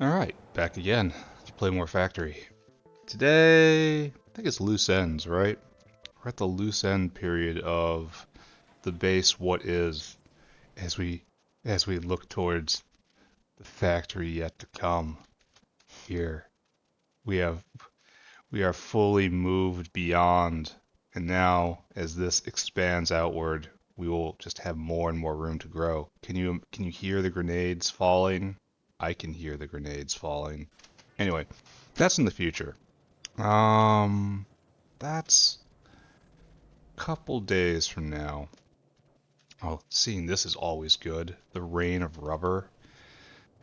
Alright, back again to play more Factory. Today, I think it's loose ends, right? We're at the loose end period of the base what is as we look towards the factory yet to come. Here we have we are fully moved beyond, and now as this expands outward, we will just have more and more room to grow. Can you hear the grenades falling? I can hear the grenades falling. Anyway, that's in the future. Um, that's a couple days from now. Oh, seeing this is always good. The rain of rubber.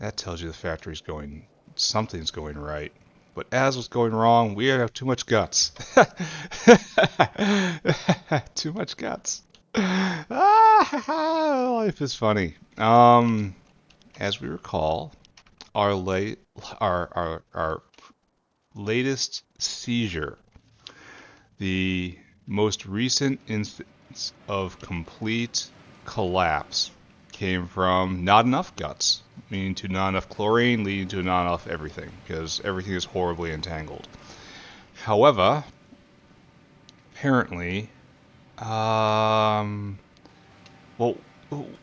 That tells you the factory's going, something's going right. But as was going wrong, we have too much guts. Too much guts. Life is funny. As we recall, our late, our latest seizure, the most recent instance of complete collapse, came from not enough guts, meaning to not enough chlorine, leading to not enough everything, because everything is horribly entangled. However, apparently, um, well,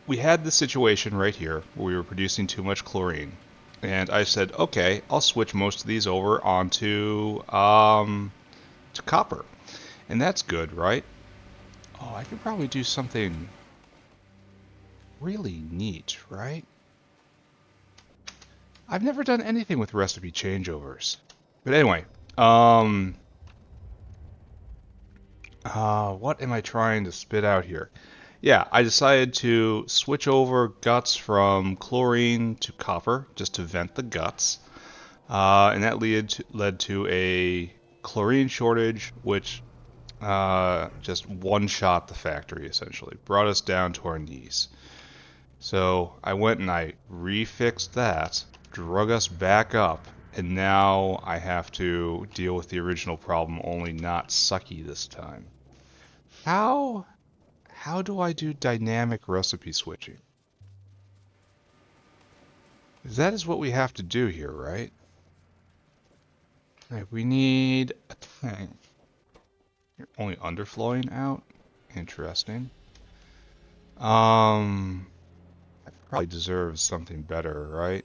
we had this situation right here where we were producing too much chlorine, and I said, okay, I'll switch most of these over onto to copper, and that's good, right? Oh, I could probably do something really neat, right? I've never done anything with recipe changeovers. But anyway, um, what am I trying to spit out here? Yeah, I decided to switch over guts from chlorine to copper just to vent the guts. And that led to a chlorine shortage, which just one-shot the factory essentially, brought us down to our knees. So I went and I refixed that, drug us back up, and now I have to deal with the original problem, only not sucky this time. How how do I do dynamic recipe switching? 'Cause that is what we have to do here, right? Right, we need a tank. You're only underflowing out? Interesting. That probably deserves something better, right?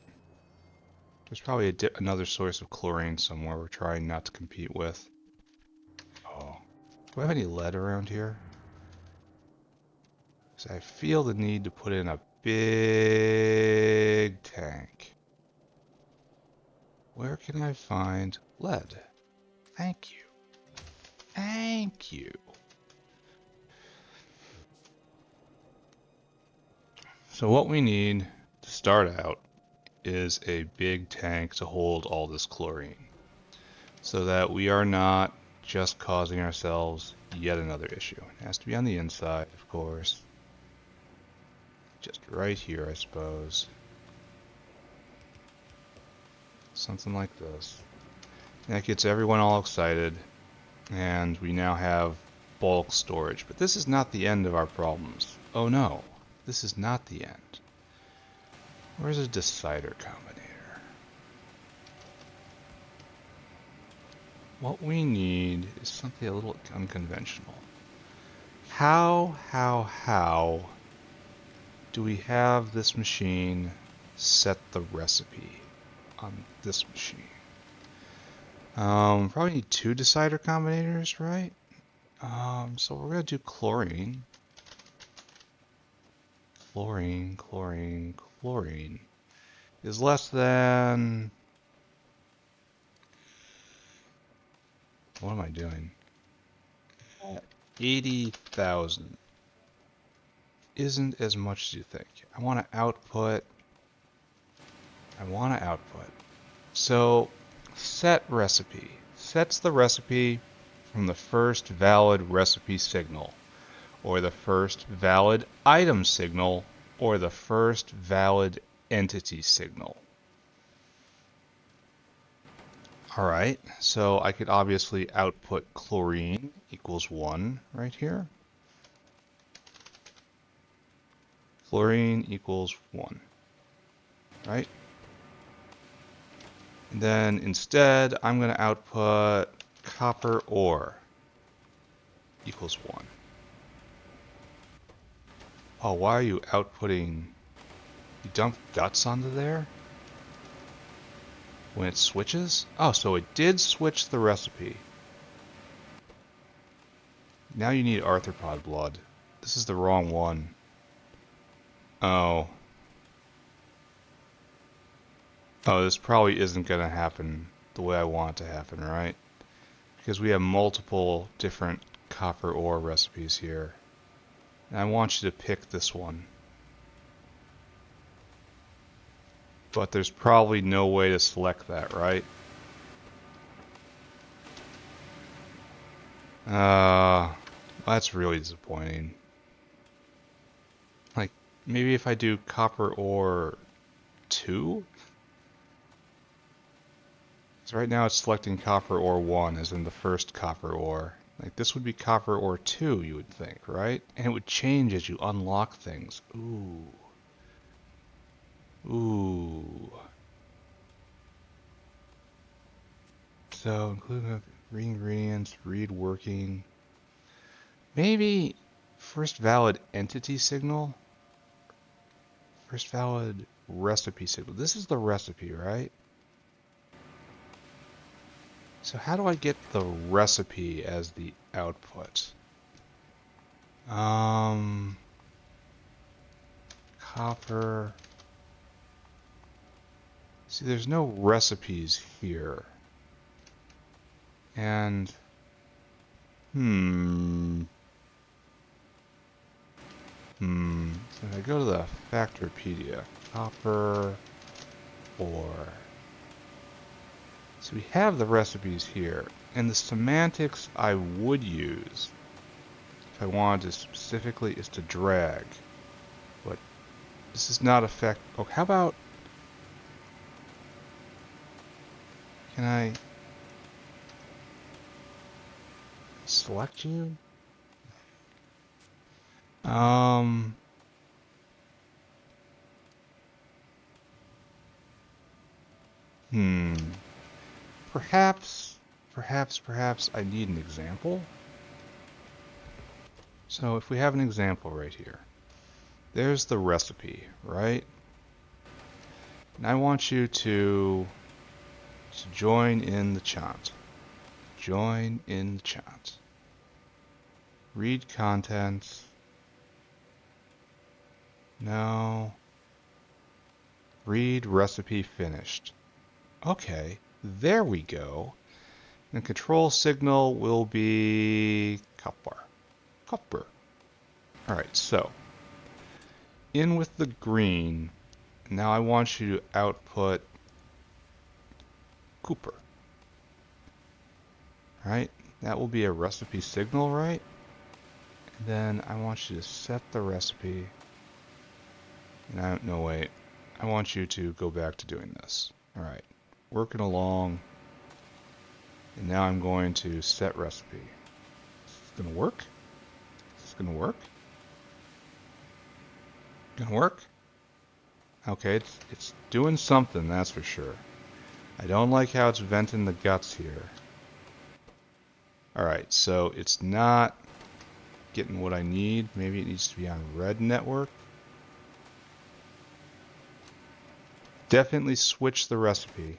There's probably another source of chlorine somewhere we're trying not to compete with. Oh. Do I have any lead around here? Because I feel the need to put in a big tank. Where can I find lead? Thank you. Thank you. So what we need to start out is a big tank to hold all this chlorine, so that we are not just causing ourselves yet another issue. It has to be on the inside, of course. Just right here, I suppose. Something like this. And that gets everyone all excited, and we now have bulk storage. But this is not the end of our problems. Oh no, this is not the end. Where's a decider combinator? What we need is something a little unconventional. How do we have this machine set the recipe on this machine? Probably need two decider combinators, right? So we're gonna do chlorine. Chlorine is less than... What am I doing? 80,000 isn't as much as you think. I want to output. So set recipe sets the recipe from the first valid recipe signal, or the first valid item signal, or the first valid entity signal. Alright, so I could obviously output chlorine equals 1 right here. Chlorine equals 1, right? And then instead, I'm going to output copper ore equals 1. Oh, why are you outputting? You dump guts onto there? When it switches? Oh, so it did switch the recipe. Now you need arthropod blood. This is the wrong one. Oh. Oh, this probably isn't going to happen the way I want it to happen, right? Because we have multiple different copper ore recipes here. And I want you to pick this one. But there's probably no way to select that, right? That's really disappointing. Like, maybe if I do copper ore 2? Because right now it's selecting copper ore 1, as in the first copper ore. Like, this would be copper ore 2, you would think, right? And it would change as you unlock things. Ooh. Ooh. So, including read ingredients, read working. Maybe first valid entity signal? First valid recipe signal. This is the recipe, right? So how do I get the recipe as the output? Copper. See, there's no recipes here. And, so if I go to the Factorio, copper ore. So we have the recipes here. And the semantics I would use, if I wanted to specifically, is to drag. But this is not effect. Oh, how about, can I select you? Hmm. Perhaps I need an example. So if we have an example right here, there's the recipe, right? And I want you to join in the chant. Join in the chant. Read contents. No. Read recipe finished. Okay, there we go. And control signal will be copper. Copper. Alright, so in with the green. Now I want you to output Cooper. Right? That will be a recipe signal, right? And then I want you to set the recipe. And no, wait. I want you to go back to doing this. Alright. Working along. And now I'm going to set recipe. Is this going to work? Is this going to work? Gonna work? Okay, it's doing something, that's for sure. I don't like how it's venting the guts here. Alright, so it's not getting what I need. Maybe it needs to be on red network. Definitely switch the recipe.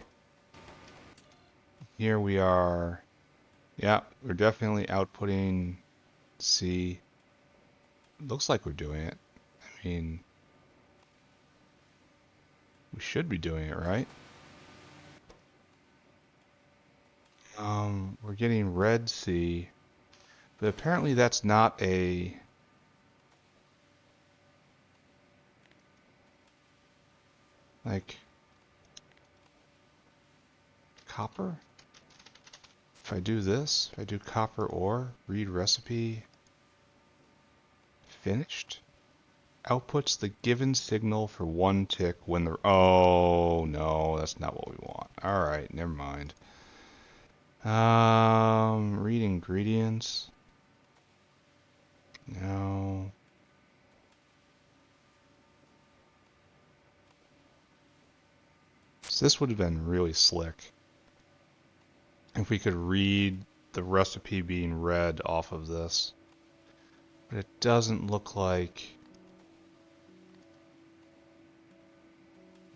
Here we are. Yeah, we're definitely outputting C. Looks like we're doing it. I mean, we should be doing it, right? We're getting red C, but apparently that's not a... like... copper? If I do this, if I do copper ore, read recipe, finished, outputs the given signal for 1 tick when the... oh, no, that's not what we want. Alright, never mind. Read ingredients. No. So this would have been really slick if we could read the recipe being read off of this. But it doesn't look like...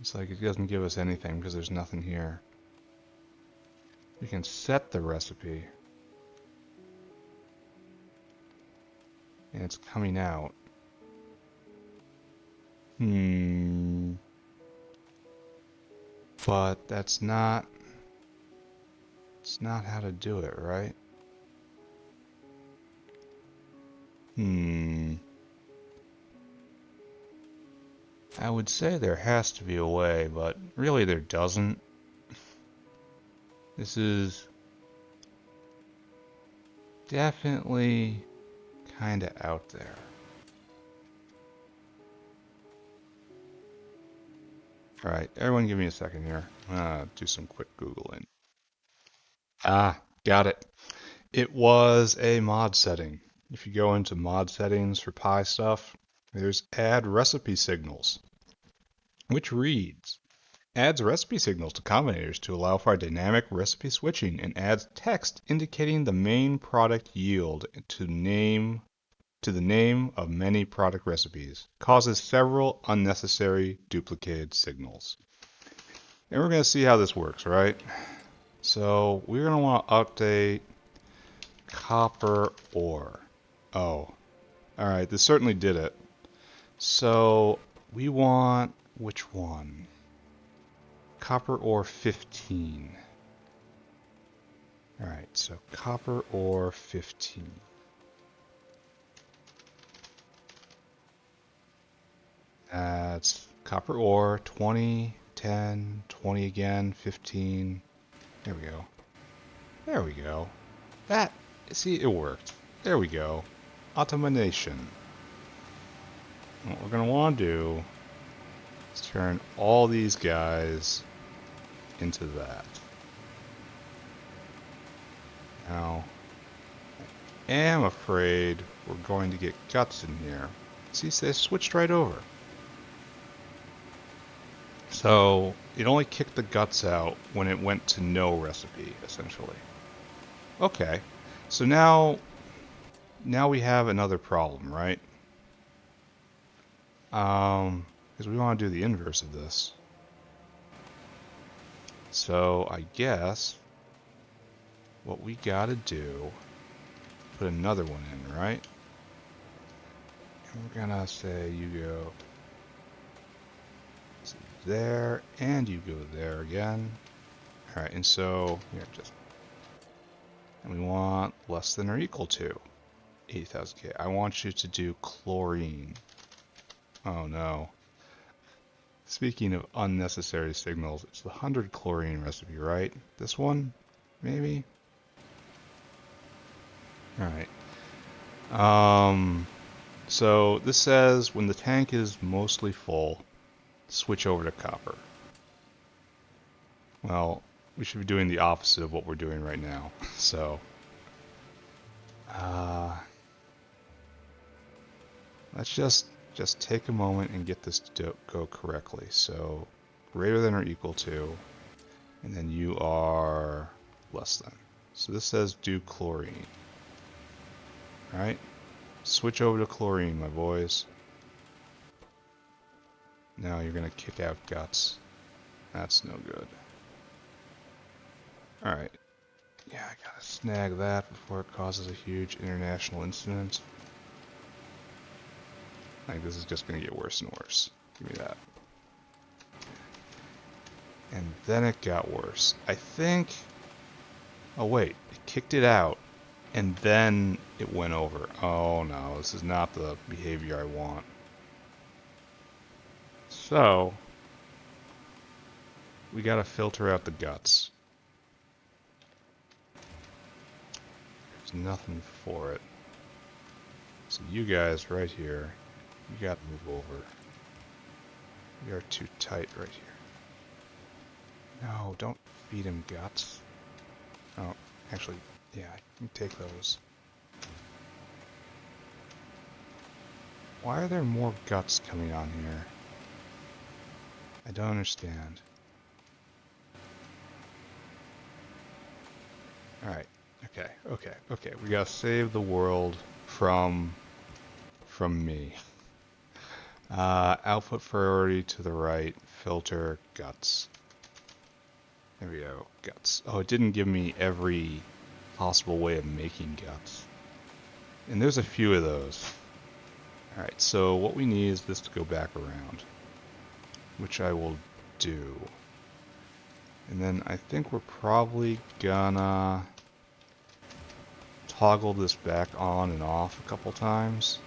It's like it doesn't give us anything because there's nothing here. We can set the recipe. And it's coming out. But that's not... It's not how to do it, right? I would say there has to be a way, but really there doesn't. This is definitely kind of out there. Alright, everyone give me a second here. Do some quick Googling. Ah, got it. It was a mod setting. If you go into mod settings for Pi stuff, there's add recipe signals, which reads, adds recipe signals to combinators to allow for dynamic recipe switching and adds text indicating the main product yield to the name of many product recipes. Causes several unnecessary duplicated signals. And we're going to see how this works, right? So we're going to want to update copper ore. Oh, alright, this certainly did it. So we want, which one? Copper ore 15. Alright, so copper ore 15. That's copper ore 20, 10, 20 again, 15. There we go. There we go. That, see, it worked. There we go. Automation. What we're going to want to do is turn all these guys into that. Now, I am afraid we're going to get guts in here. See, they switched right over. So, it only kicked the guts out when it went to no recipe, essentially. Okay, so now we have another problem, right? Because we want to do the inverse of this. So, I guess what we gotta do, put another one in, right? And we're gonna say you go there, and you go there again. Alright, and so, here, and we want less than or equal to 80,000K. I want you to do chlorine. Oh no. Speaking of unnecessary signals, it's the 100 chlorine recipe, right? This one? Maybe? Alright. So this says when the tank is mostly full, switch over to copper. Well, we should be doing the opposite of what we're doing right now. So, let's just take a moment and get this to go correctly. So, greater than or equal to, and then you are less than. So this says do chlorine. Alright? Switch over to chlorine, my boys. Now you're gonna kick out guts. That's no good. Alright. Yeah, I gotta snag that before it causes a huge international incident. I think this is just gonna get worse and worse. Give me that. And then it got worse. I think... Oh wait, it kicked it out, and then it went over. Oh no, this is not the behavior I want. So, we gotta filter out the guts. There's nothing for it. So you guys right here, you gotta move over. We are too tight right here. No, don't feed him guts. Oh, actually, yeah, I can take those. Why are there more guts coming on here? I don't understand. Alright, okay. We gotta save the world from me. Output priority to the right, filter, guts. There we go, guts. Oh, it didn't give me every possible way of making guts. And there's a few of those. Alright, so what we need is this to go back around, which I will do. And then I think we're probably gonna toggle this back on and off a couple times.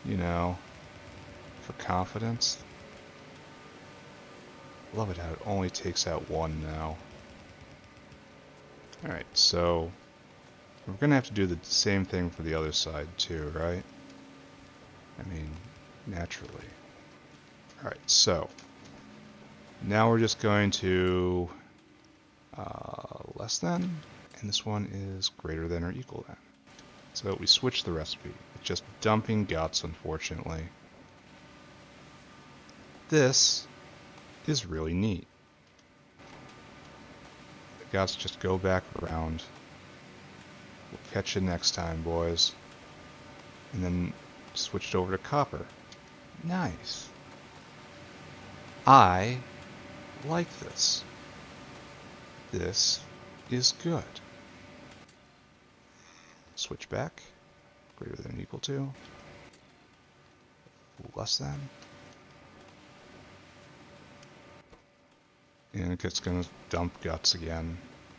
You know, for confidence. Love it how it only takes out one now. Alright, so we're gonna have to do the same thing for the other side too, right? I mean, naturally. Alright, so now we're just going to less than, and this one is greater than or equal than. So we switch the recipe. It's just dumping guts, unfortunately. This is really neat. The guts just go back around. We'll catch you next time, boys. And then switched over to copper. Nice. I like this. This is good. Switch back. Greater than or equal to. Less than. And it's gonna dump guts again.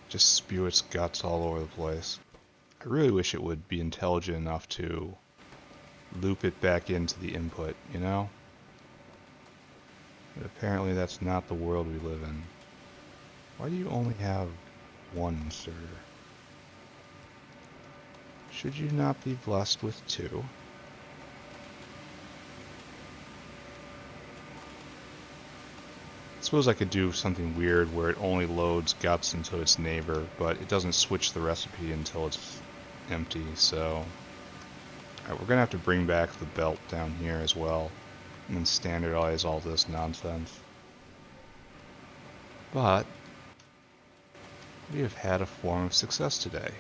Just spew its guts all over the place. I really wish it would be intelligent enough to loop it back into the input, you know? But apparently that's not the world we live in. Why do you only have one, sir? Should you not be blessed with two? I suppose I could do something weird where it only loads guts into its neighbor, but it doesn't switch the recipe until it's empty, so... Alright, we're gonna have to bring back the belt down here as well, and then standardize all this nonsense. But we have had a form of success today.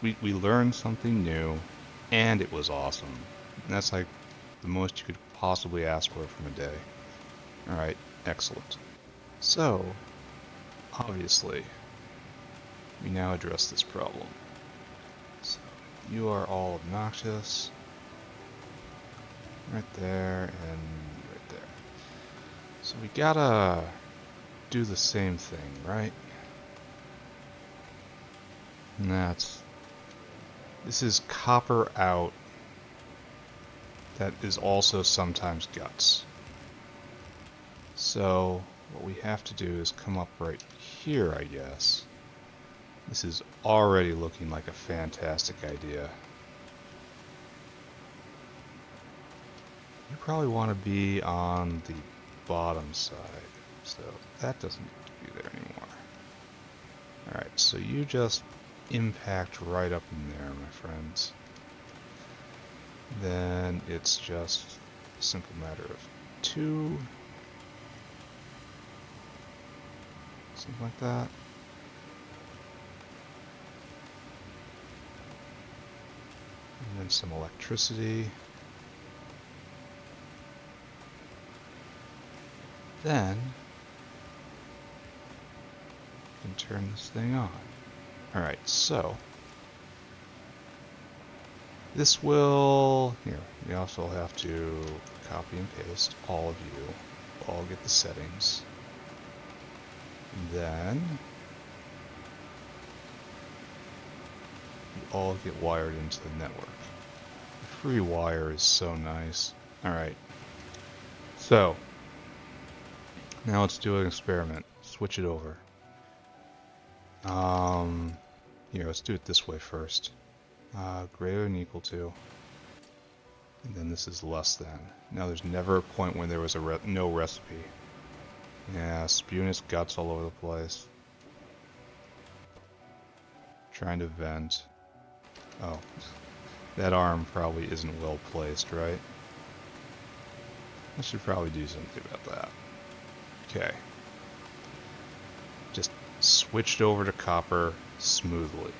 We learned something new, and it was awesome. And that's like the most you could possibly ask for from a day. Alright, excellent. So, obviously, we now address this problem. So, you are all obnoxious. Right there, and right there. So we gotta do the same thing, right? And this is copper out that is also sometimes guts. So what we have to do is come up right here, I guess. This is already looking like a fantastic idea. You probably want to be on the bottom side, so that doesn't need to be there anymore. Alright, so you just impact right up in there, my friends. Then it's just a simple matter of 2. Something like that. And then some electricity. Then you can turn this thing on. Alright, so this will, here, we also have to copy and paste all of you, all get the settings. Then you all get wired into the network. The free wire is so nice. Alright, so now let's do an experiment. Switch it over. Here, let's do it this way first. Greater than equal to. And then this is less than. Now there's never a point when there was a no recipe. Yeah, spewing its guts all over the place. Trying to vent. Oh, that arm probably isn't well placed, right? I should probably do something about that. Okay. Just switched over to copper smoothly.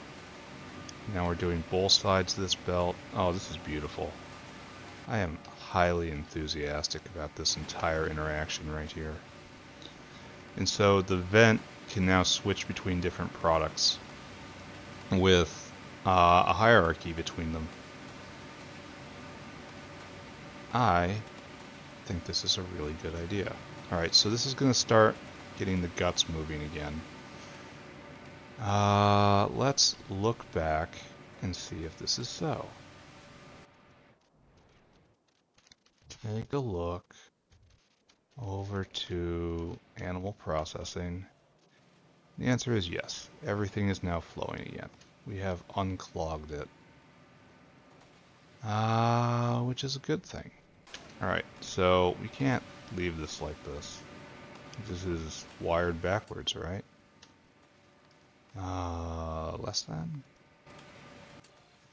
Now we're doing both sides of this belt. Oh, this is beautiful. I am highly enthusiastic about this entire interaction right here. And so the vent can now switch between different products with a hierarchy between them. I think this is a really good idea. Alright, so this is going to start getting the guts moving again. Let's look back and see if this is so. Take a look over to animal processing. The answer is yes. Everything is now flowing again. We have unclogged it. Which is a good thing. Alright, so we can't leave this like this. This is wired backwards, right? Less than?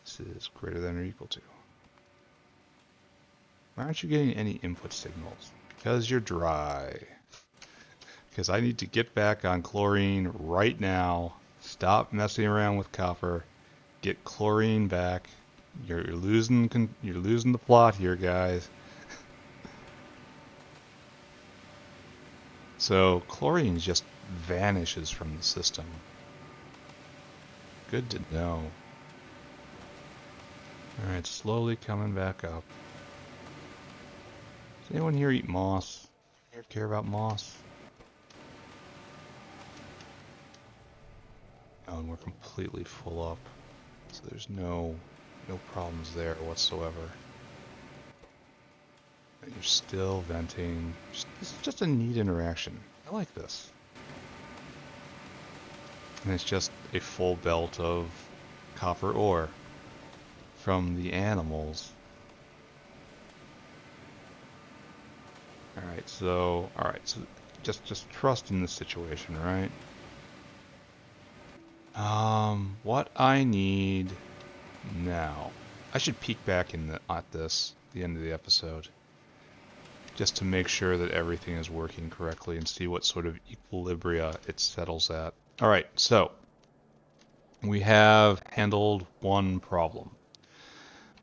This is greater than or equal to. Why aren't you getting any input signals? Because you're dry. Because I need to get back on chlorine right now. Stop messing around with copper. Get chlorine back. You're losing the plot here, guys. So chlorine just vanishes from the system. Good to know. Alright, slowly coming back up. Does anyone here eat moss? Here care about moss? Oh, and we're completely full up. So there's no problems there whatsoever. And you're still venting. This is just a neat interaction. I like this. And it's just a full belt of copper ore from the animals. Alright, so just trust in this situation, right? What I need now. I should peek back at this at the end of the episode. Just to make sure that everything is working correctly and see what sort of equilibria it settles at. Alright, so we have handled one problem.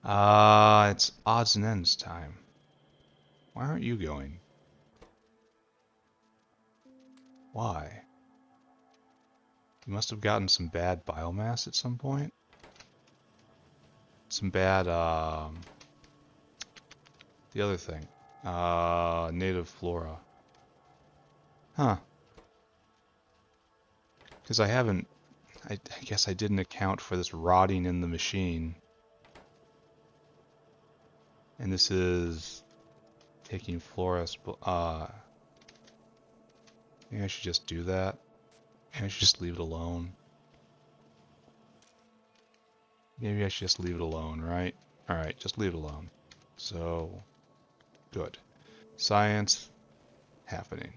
It's odds and ends time. Why aren't you going? Why? You must have gotten some bad biomass at some point. Some bad, the other thing. Native flora. Huh. Because I guess I didn't account for this rotting in the machine. And this is taking flora, maybe I should just do that. Maybe I should just leave it alone. Maybe I should just leave it alone, right? Alright, just leave it alone. So, good. Science happening.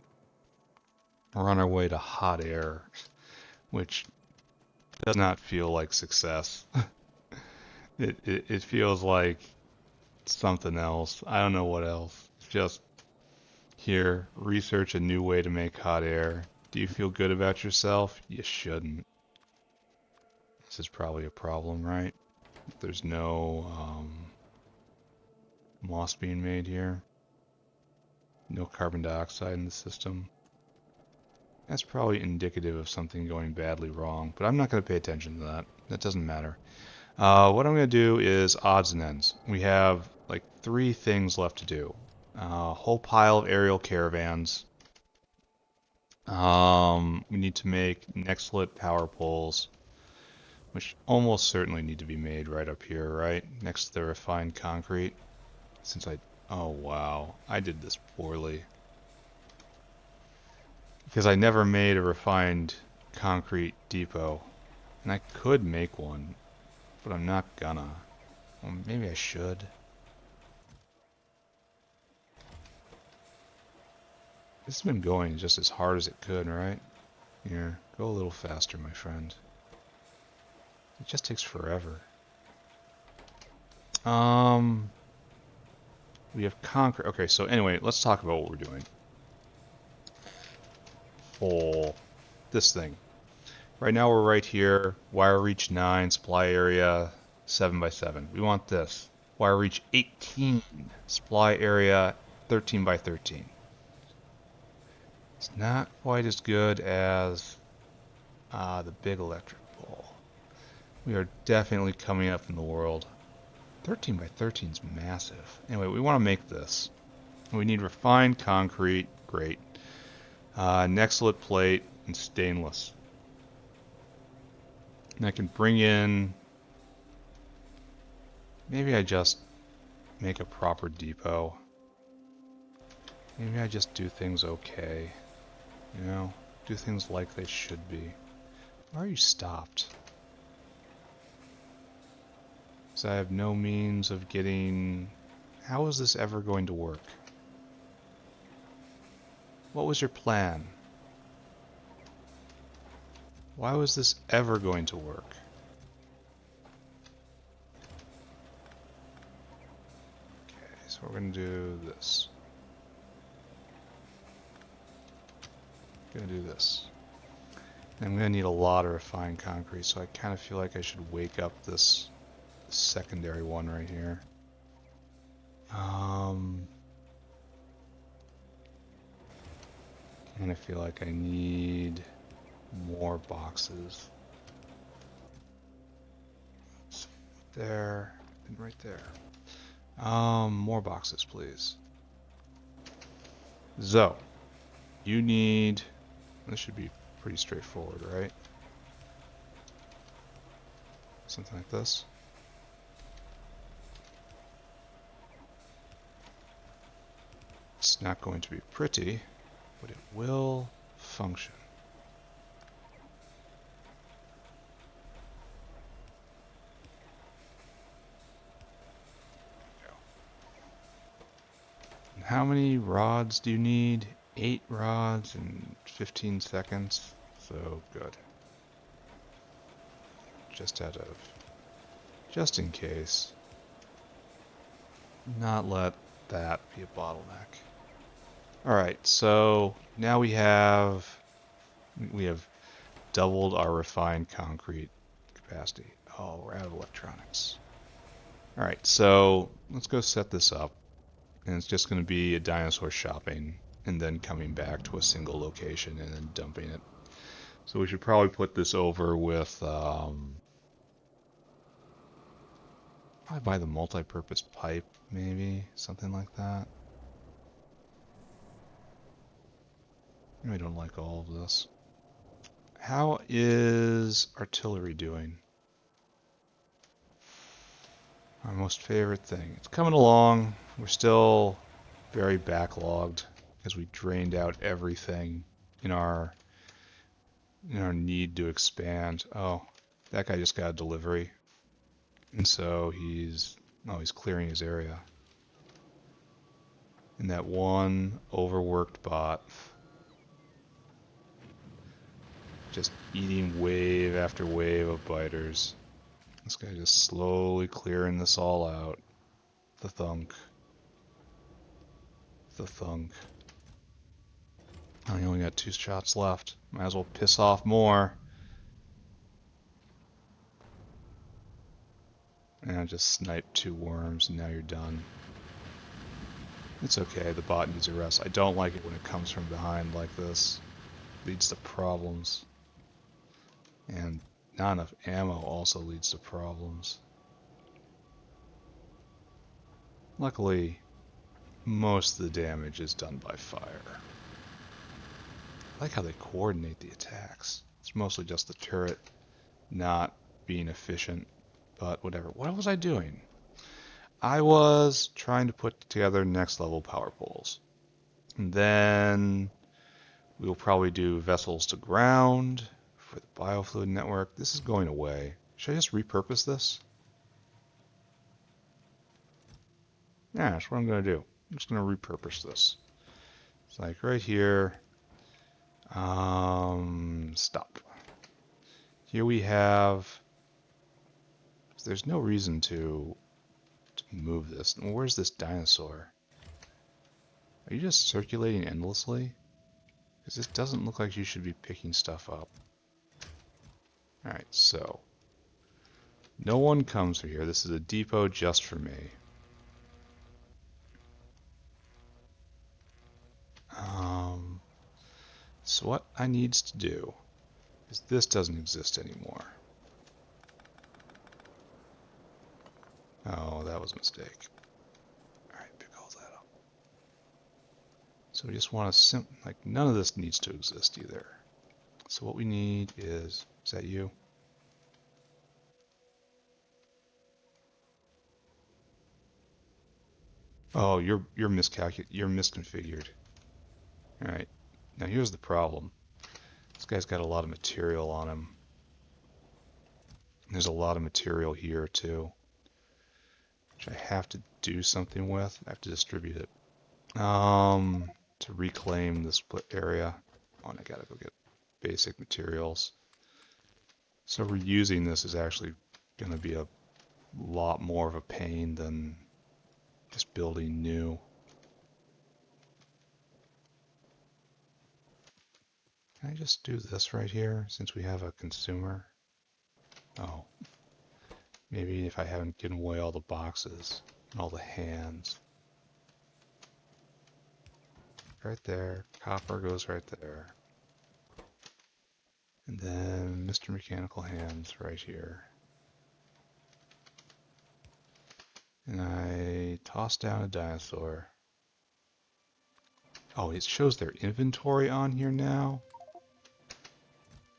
We're on our way to hot air, which does not feel like success. It feels like something else. I don't know what else. It's just here, research a new way to make hot air. Do you feel good about yourself? You shouldn't. This is probably a problem, right? There's no moss being made here. No carbon dioxide in the system. That's probably indicative of something going badly wrong, but I'm not going to pay attention to that. That doesn't matter. What I'm going to do is odds and ends. We have like 3 things left to do. A whole pile of aerial caravans. We need to make Nexelit power poles, which almost certainly need to be made right up here, right? Next to the refined concrete. Oh wow, I did this poorly. Because I never made a refined concrete depot. And I could make one, but I'm not gonna. Well, maybe I should. This has been going just as hard as it could, right? Here, go a little faster, my friend. It just takes forever. We have concrete. Okay, so anyway, let's talk about what we're doing. For this thing. Right now we're right here. Wire reach 9, supply area 7 by 7. We want this. Wire reach 18, supply area 13 by 13. It's not quite as good as the big electric pole. We are definitely coming up in the world. 13 by 13 is massive. Anyway, we want to make this. We need refined concrete. Great. Nexelit plate and stainless. And I can bring in... Maybe I just make a proper depot. Maybe I just do things okay. You know? Do things like they should be. Why are you stopped? Because I have no means of getting... How is this ever going to work? What was your plan? Why was this ever going to work? Okay, so we're going to do this. Going to do this. And I'm going to need a lot of refined concrete, so I kind of feel like I should wake up this secondary one right here. And I feel like I need more boxes. There, and right there. More boxes, please. So, you need... This should be pretty straightforward, right? Something like this. It's not going to be pretty, but it will function. And how many rods do you need? 8 rods in 15 seconds. So good. Just in case. Not let that be a bottleneck. Alright, so now we have doubled our refined concrete capacity. Oh, we're out of electronics. Alright, so let's go set this up. And it's just going to be a dinosaur shopping and then coming back to a single location and then dumping it. So we should probably put this over with probably buy the multi-purpose pipe, maybe something like that. I don't like all of this. How is artillery doing? My most favorite thing. It's coming along. We're still very backlogged because we drained out everything in our need to expand. Oh, that guy just got a delivery. And so he's clearing his area. And that one overworked bot just eating wave after wave of biters. This guy just slowly clearing this all out. The thunk. The thunk. I only got 2 shots left. Might as well piss off more. And I just sniped 2 worms and now you're done. It's okay, the bot needs a rest. I don't like it when it comes from behind like this. Leads to problems. And not enough ammo also leads to problems. Luckily, most of the damage is done by fire. I like how they coordinate the attacks. It's mostly just the turret not being efficient, but whatever. What was I doing? I was trying to put together next level power poles. And then we'll probably do vessels to ground for the biofluid network. This is going away. Should I just repurpose this? Yeah, that's what I'm going to do. I'm just going to repurpose this. It's like right here. Stop. Here we have... There's no reason to move this. Where's this dinosaur? Are you just circulating endlessly? Because this doesn't look like you should be picking stuff up. Alright, so no one comes through here. This is a depot just for me. So what I needs to do is this doesn't exist anymore. Oh, that was a mistake. Alright, pick all that up. So we just want to like none of this needs to exist either. So what we need is that you? Oh, you're misconfigured. Alright. Now here's the problem. This guy's got a lot of material on him. There's a lot of material here too, which I have to do something with. I have to distribute it. To reclaim this area. Oh, and I gotta go get basic materials. So reusing this is actually gonna be a lot more of a pain than just building new. Can I just do this right here since we have a consumer? Oh, maybe if I haven't given away all the boxes and all the hands. Right there, copper goes right there. And then Mr. Mechanical Hands right here. And I toss down a dinosaur. Oh, it shows their inventory on here now.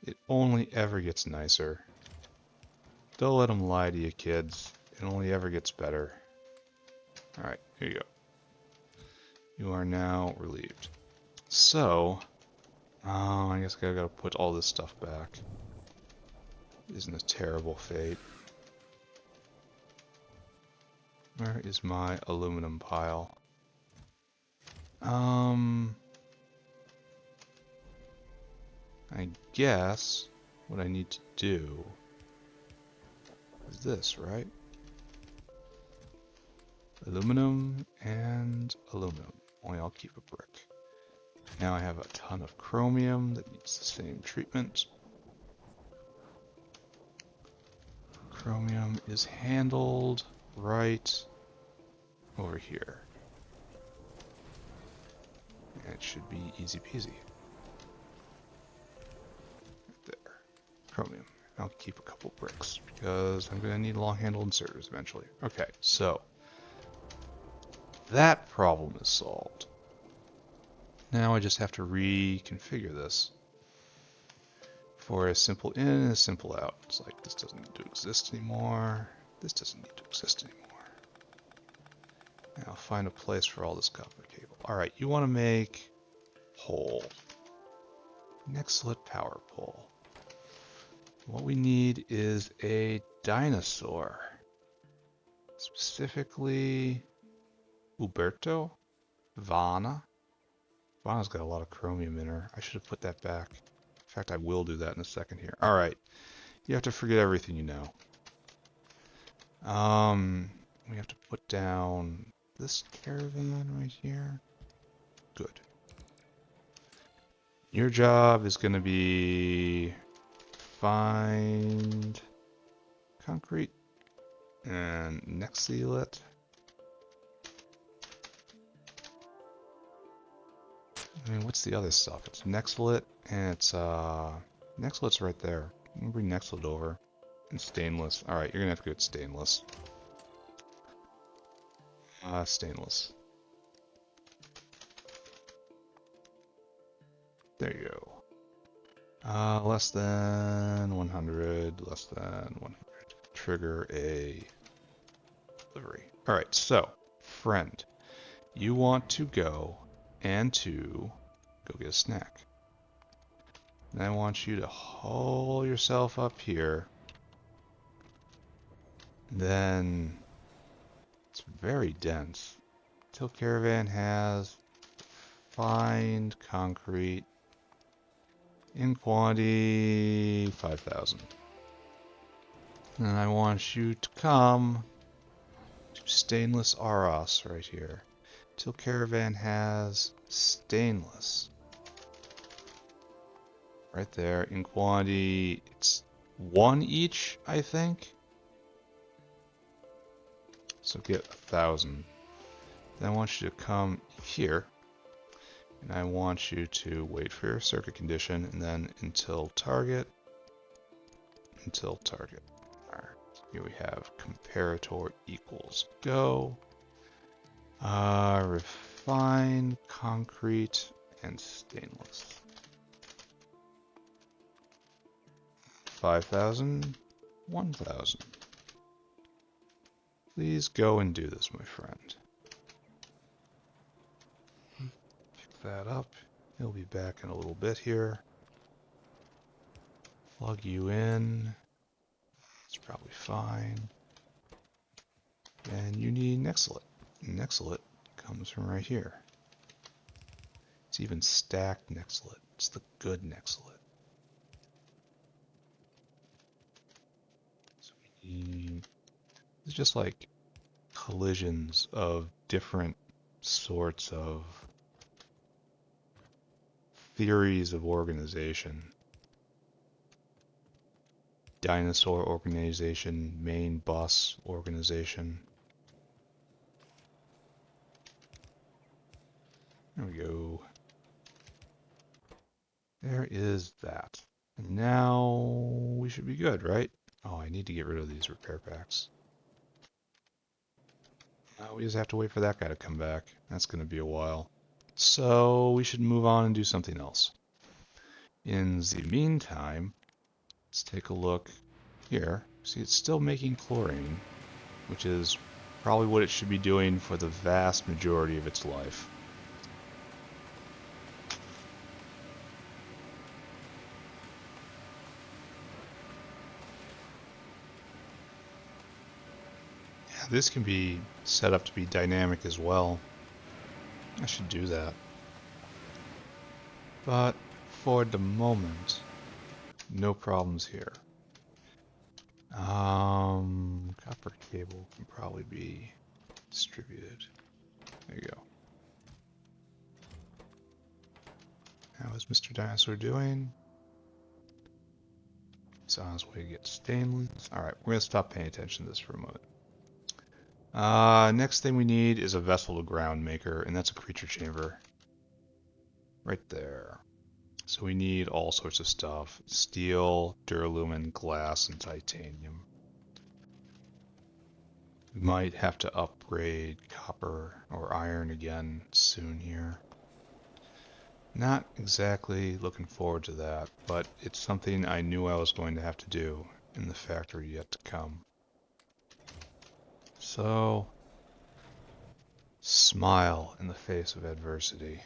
It only ever gets nicer. Don't let them lie to you, kids. It only ever gets better. Alright, here you go. You are now relieved. So, I guess I gotta put all this stuff back. Isn't a terrible fate. Where is my aluminum pile? I guess what I need to do is this, right? Aluminum and aluminum. Only I'll keep a brick. Now I have a ton of chromium that needs the same treatment. Chromium is handled right over here. And it should be easy peasy. Right there. Chromium. I'll keep a couple bricks because I'm going to need long-handled inserters eventually. Okay, so that problem is solved. Now I just have to reconfigure this for a simple in and a simple out. It's like this doesn't need to exist anymore. This doesn't need to exist anymore. Now I'll find a place for all this copper cable. Alright, you want to make pole. Nexelit power pole. What we need is a dinosaur. Specifically, Uberto? Vana? Vana's got a lot of chromium in her. I should have put that back. In fact, I will do that in a second here. Alright. You have to forget everything you know. We have to put down this caravan right here. Good. Your job is going to be find concrete and Nexelit. I mean, what's the other stuff? It's Nexelit, and it's, Nexelit's right there. I'm gonna bring Nexelit over. And stainless. Alright, you're gonna have to go with stainless. Stainless. There you go. Less than 100, less than 100. Trigger a delivery. Alright, so, friend, you want to go and to go get a snack. And I want you to haul yourself up here. Then it's very dense. Till caravan has find concrete in quantity 5,000. And I want you to come to stainless Aros right here. Till caravan has stainless. Right there in quantity, it's 1 each, I think. So get 1,000. Then I want you to come here, and I want you to wait for your circuit condition, and then until target. Alright, here we have comparator equals go. Refined concrete and stainless. 5,000, 1,000. Please go and do this, my friend. Pick that up. He'll be back in a little bit here. Plug you in. It's probably fine. And you need Nexelit. Nexelit comes from right here. It's even stacked Nexelit. It's the good Nexelit. So we need, it's just like collisions of different sorts of theories of organization. Dinosaur organization, main bus organization. There we go. There is that. And now we should be good, right? Oh, I need to get rid of these repair packs. We just have to wait for that guy to come back. That's going to be a while. So we should move on and do something else. In the meantime, let's take a look here. See, it's still making chlorine, which is probably what it should be doing for the vast majority of its life. Yeah, this can be set up to be dynamic as well. I should do that. But for the moment, no problems here. Copper cable can probably be distributed. There you go. How is Mr. Dinosaur doing? He's on his way to get stainless. Alright, we're going to stop paying attention to this for a moment. Next thing we need is a vessel to ground maker, and that's a creature chamber. Right there. So we need all sorts of stuff. Steel, duralumin, glass, and titanium. We might have to upgrade copper or iron again soon here. Not exactly looking forward to that, but it's something I knew I was going to have to do in the factory yet to come. So, smile in the face of adversity,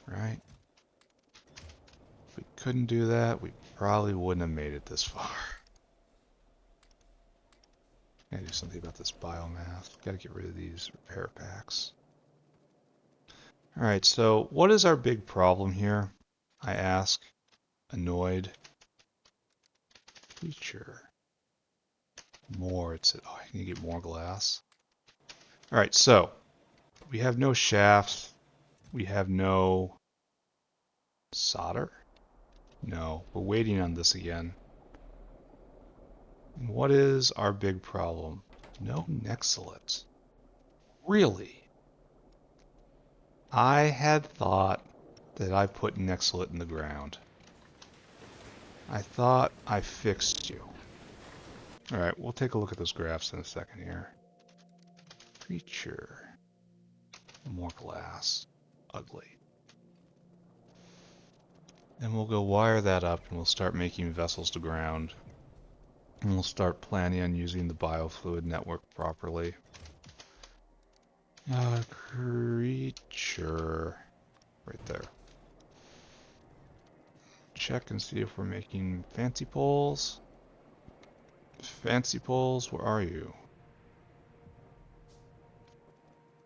right? If we couldn't do that, we probably wouldn't have made it this far. Gotta do something about this biomass. Gotta get rid of these repair packs. Alright, so what is our big problem here? I ask, annoyed. Feature. More, it's, oh, I can get more glass. Alright, so we have no shafts. We have no solder? No, we're waiting on this again. What is our big problem? No Nexelit. Really? I had thought that I put Nexelit in the ground. I thought I fixed you. Alright, we'll take a look at those graphs in a second here. Creature. More glass. Ugly. And we'll go wire that up and we'll start making vessels to ground. And we'll start planning on using the biofluid network properly. Creature. Right there. Check and see if we're making fancy poles. Fancy poles, where are you?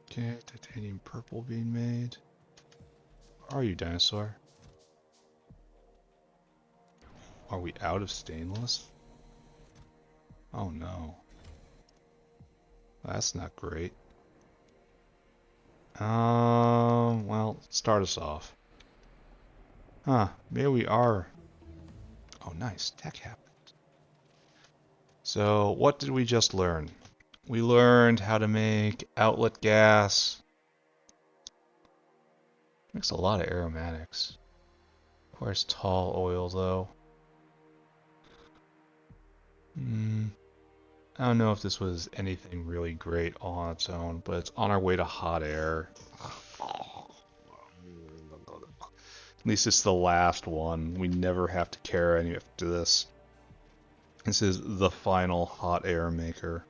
Okay, titanium purple being made. Where are you, dinosaur? Are we out of stainless? Oh no. That's not great. Well, start us off. Huh, maybe we are. Oh, nice. Tech happened. So what did we just learn? We learned how to make outlet gas. Makes a lot of aromatics. Requires tall oil though. I don't know if this was anything really great on its own, but it's on our way to hot air. At least it's the last one. We never have to care any after this. This is the final hot air maker.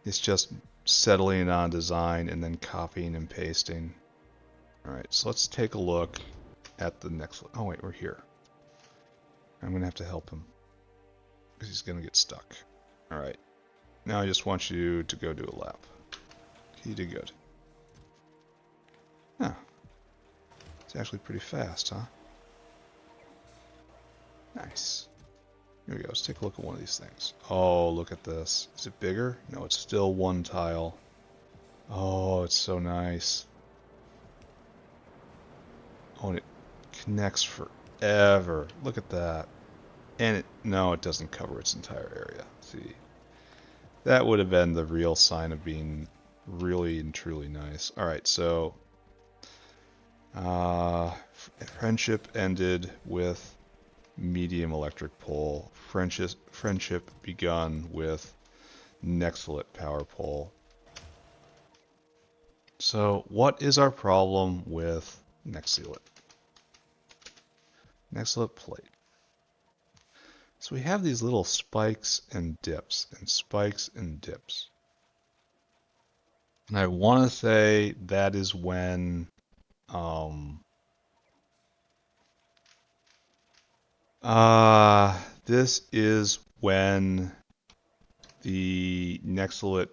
It's just settling on design and then copying and pasting. Alright, so let's take a look at the next one. Oh wait, we're here. I'm gonna have to help him, because he's gonna get stuck. Alright, now I just want you to go do a lap. You did good. Huh. It's actually pretty fast, huh? Nice. Here we go, let's take a look at one of these things. Oh, look at this. Is it bigger? No, it's still one tile. Oh, it's so nice. Oh, and it connects forever. Look at that. And it doesn't cover its entire area. See, that would have been the real sign of being really and truly nice. Alright, so friendship ended with medium electric pole. Friendship begun with Nexelit power pole. So what is our problem with Nexelit? Nexelit plate. So we have these little spikes and dips, and spikes and dips. And I want to say that is when this is when the Nexelit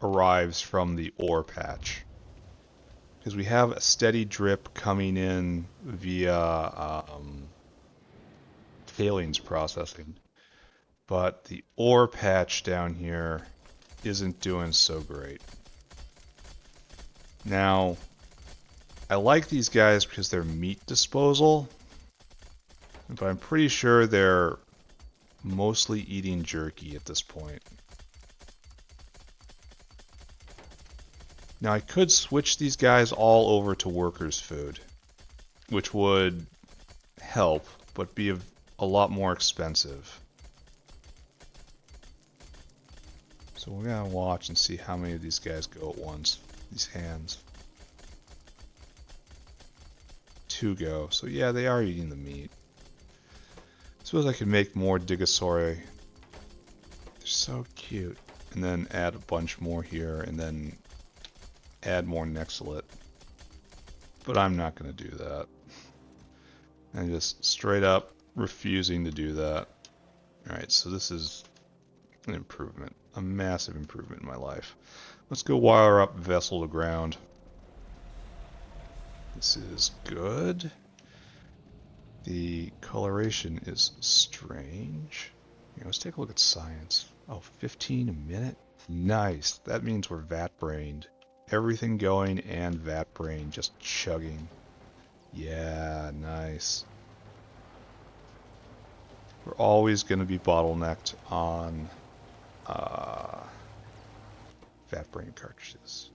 arrives from the ore patch. Because we have a steady drip coming in via tailings processing. But the ore patch down here isn't doing so great. Now, I like these guys because they're meat disposal, but I'm pretty sure they're mostly eating jerky at this point. Now I could switch these guys all over to workers' food, which would help, but be a lot more expensive. So we're gonna watch and see how many of these guys go at once. These hands. 2 go. So yeah, they are eating the meat. Suppose I could make more Digosauri. They're so cute. And then add a bunch more here, and then add more Nexelit. But I'm not going to do that. I'm just straight up refusing to do that. Alright, so this is an improvement. A massive improvement in my life. Let's go wire up vessel to ground. This is good. The coloration is strange. Here, let's take a look at science. Oh, 15 a minute? Nice. That means we're vat-brained. Everything going and vat-brained, just chugging. Yeah, nice. We're always going to be bottlenecked on vat-brained cartridges.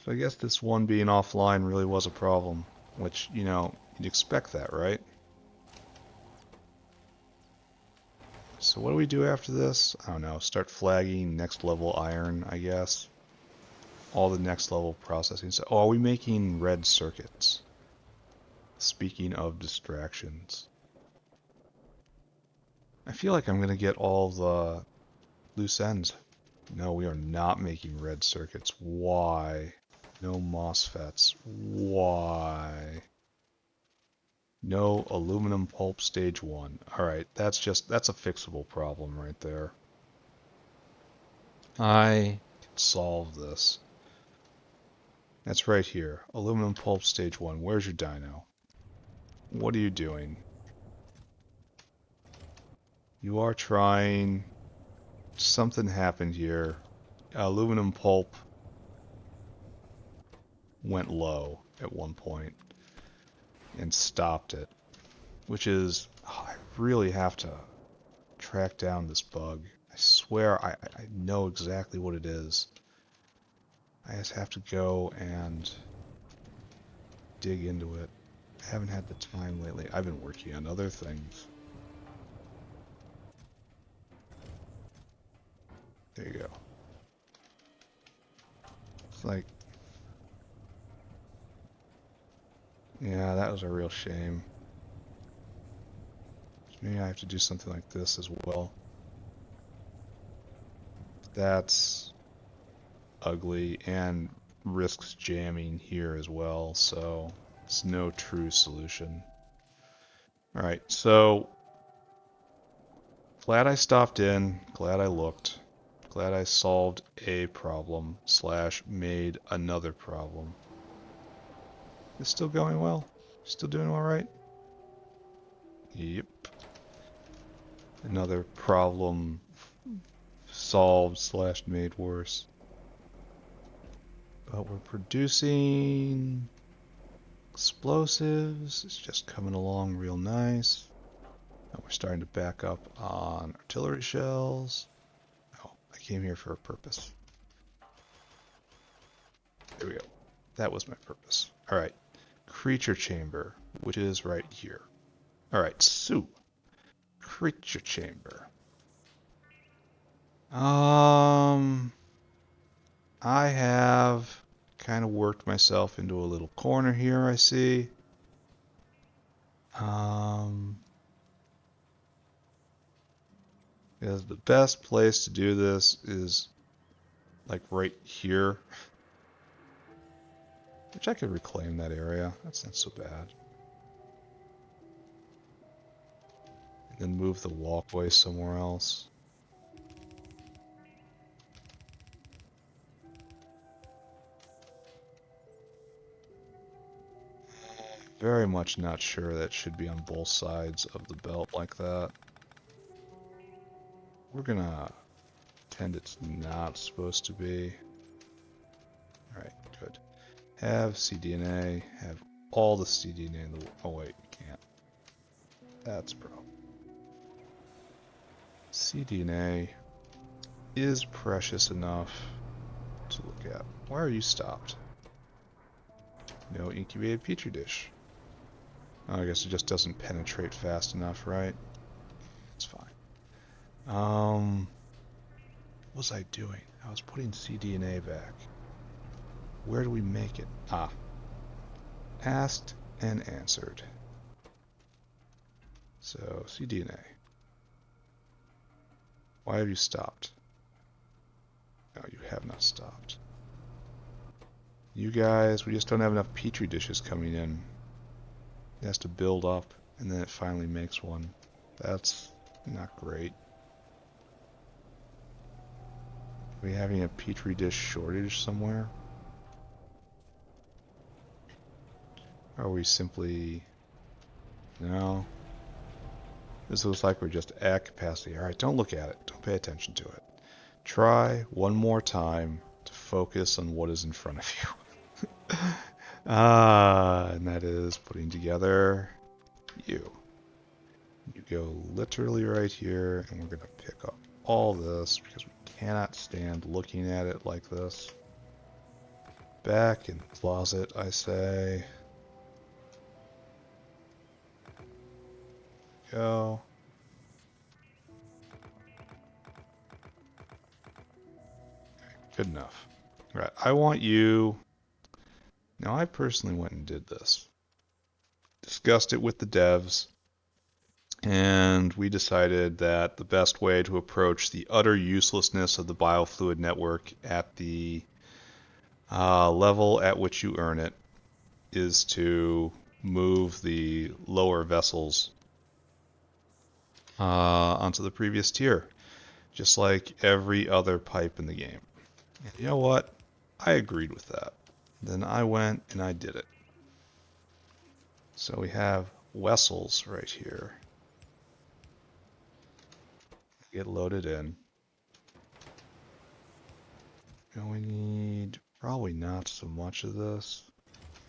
So I guess this one being offline really was a problem, which, you know, you'd expect that, right? So what do we do after this? I don't know, start flagging next level iron, I guess. All the next level processing. So, oh, are we making red circuits? Speaking of distractions. I feel like I'm going to get all the loose ends. No, we are not making red circuits. Why? No MOSFETs. Why? No aluminum pulp stage 1. Alright, that's a fixable problem right there. I can solve this. That's right here. Aluminum pulp stage 1. Where's your dyno? What are you doing? You are trying. Something happened here. Aluminum pulp went low at one point and stopped it. which is, oh, I really have to track down this bug. I swear I know exactly what it is. I just have to go and dig into it. I haven't had the time lately. I've been working on other things. There you go. It's like, yeah, that was a real shame. Maybe I have to do something like this as well. That's ugly and risks jamming here as well, so it's no true solution. Alright, so glad I stopped in, glad I looked, glad I solved a problem slash made another problem. It's still going well? Still doing all right? Yep. Another problem solved slash made worse. But we're producing explosives. It's just coming along real nice. Now we're starting to back up on artillery shells. Oh, I came here for a purpose. There we go. That was my purpose. Alright. Creature chamber, which is right here. Alright, so creature chamber. I have kind of worked myself into a little corner here, I see. Because the best place to do this is like right here. Which I could reclaim that area. That's not so bad. And then move the walkway somewhere else. Very much not sure that should be on both sides of the belt like that. We're gonna pretend it's not supposed to be. Alright, good. Have cDNA, have all the cDNA in the world. Oh wait, you can't. That's a problem. cDNA is precious enough to look at. Why are you stopped? No incubated petri dish. Oh, I guess it just doesn't penetrate fast enough, right? It's fine. What was I doing? I was putting cDNA back. Where do we make it? Ah. Asked and answered. So, cDNA. Why have you stopped? No, you have not stopped. You guys, we just don't have enough petri dishes coming in. It has to build up, and then it finally makes one. That's not great. Are we having a petri dish shortage somewhere? Or are we simply... No. This looks like we're just at capacity. Alright, don't look at it. Don't pay attention to it. Try one more time to focus on what is in front of you. And that is putting together you. You go literally right here, and we're going to pick up all this because we cannot stand looking at it like this. Back in the closet, I say. Go. Good enough. Right, I want you... Now, I personally went and did this. Discussed it with the devs, and we decided that the best way to approach the utter uselessness of the biofluid network at the level at which you earn it is to move the lower vessels onto the previous tier, just like every other pipe in the game. And you know what? I agreed with that. Then I went and I did it. So we have vessels right here. Get loaded in. And we need probably not so much of this.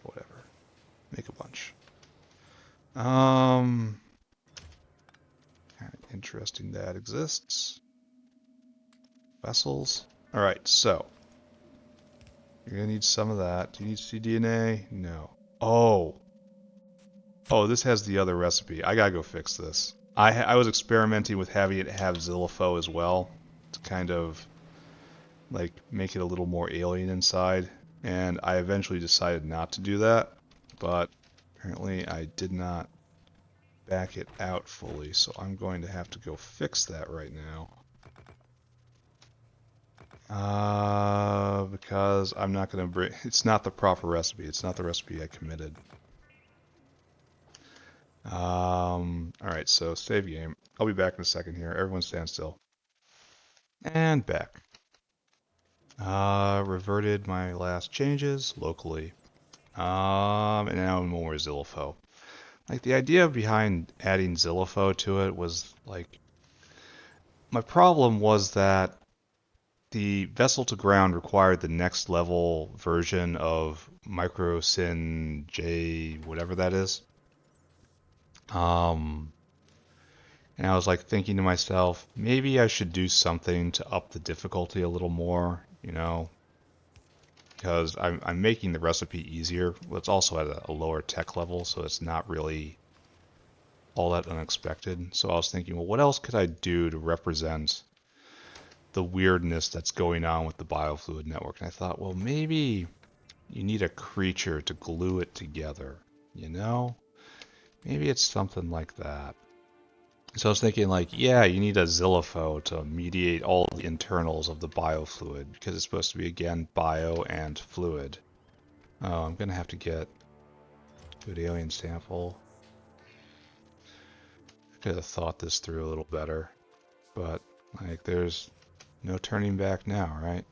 Whatever. Make a bunch. interesting that exists. Vessels. Alright, so. You're gonna need some of that. Do you need cDNA? No. Oh. Oh, this has the other recipe. I gotta go fix this. I was experimenting with having it have Xilifo as well to kind of like make it a little more alien inside, and I eventually decided not to do that, but apparently I did not back it out fully, so I'm going to have to go fix that right now. Because I'm not going to bring, it's not the proper recipe, it's not the recipe I committed. Alright, so save game. I'll be back in a second here. Everyone stand still. And back. Reverted my last changes locally. And now more Xilifo. Like, the idea behind adding Xilifo to it was, like, my problem was that the vessel to ground required the next level version of microsyn J, whatever that is. And I was like thinking to myself, maybe I should do something to up the difficulty a little more, you know, because I'm making the recipe easier. Well, it's also at a lower tech level, so it's not really all that unexpected. So I was thinking, well, what else could I do to represent the weirdness that's going on with the biofluid network? And I thought, well, maybe you need a creature to glue it together, you know? Maybe it's something like that. So I was thinking, like, yeah, you need a Xilifo to mediate all the internals of the biofluid, because it's supposed to be, again, bio and fluid. Oh, I'm going to have to get a good alien sample. I could have thought this through a little better, but, like, there's no turning back now, right?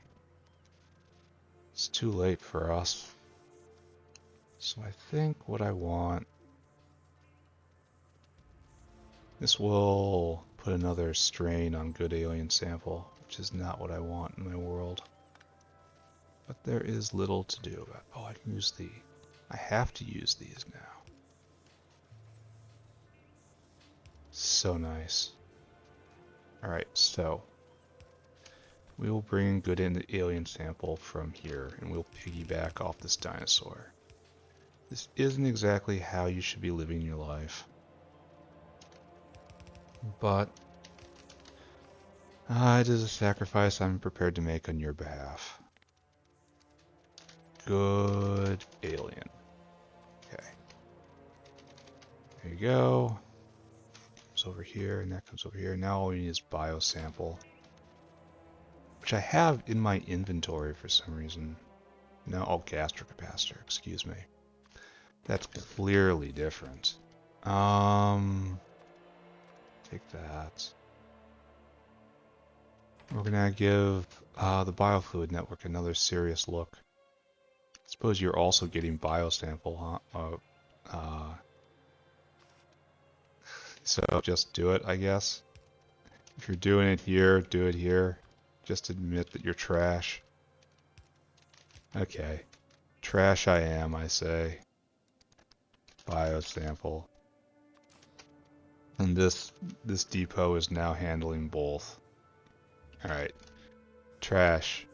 It's too late for us. So I think what I want... This will put another strain on good alien sample, which is not what I want in my world. But there is little to do about it. Oh, I can use the... I have to use these now. So nice. Alright, so... we will bring good alien sample from here, and we'll piggyback off this dinosaur. This isn't exactly how you should be living your life. But... it is a sacrifice I'm prepared to make on your behalf. Good alien. Okay. There you go. Comes over here, and that comes over here. Now all we need is biosample, which I have in my inventory for some reason. No, oh, gastrocapacitor, excuse me. That's clearly different. Take that. We're gonna give the biofluid network another serious look. I suppose you're also getting biosample, huh? So just do it, I guess. If you're doing it here, do it here. Just admit that you're trash. Okay. Trash I am, I say. Biosample. And this depot is now handling both. Alright. Trash.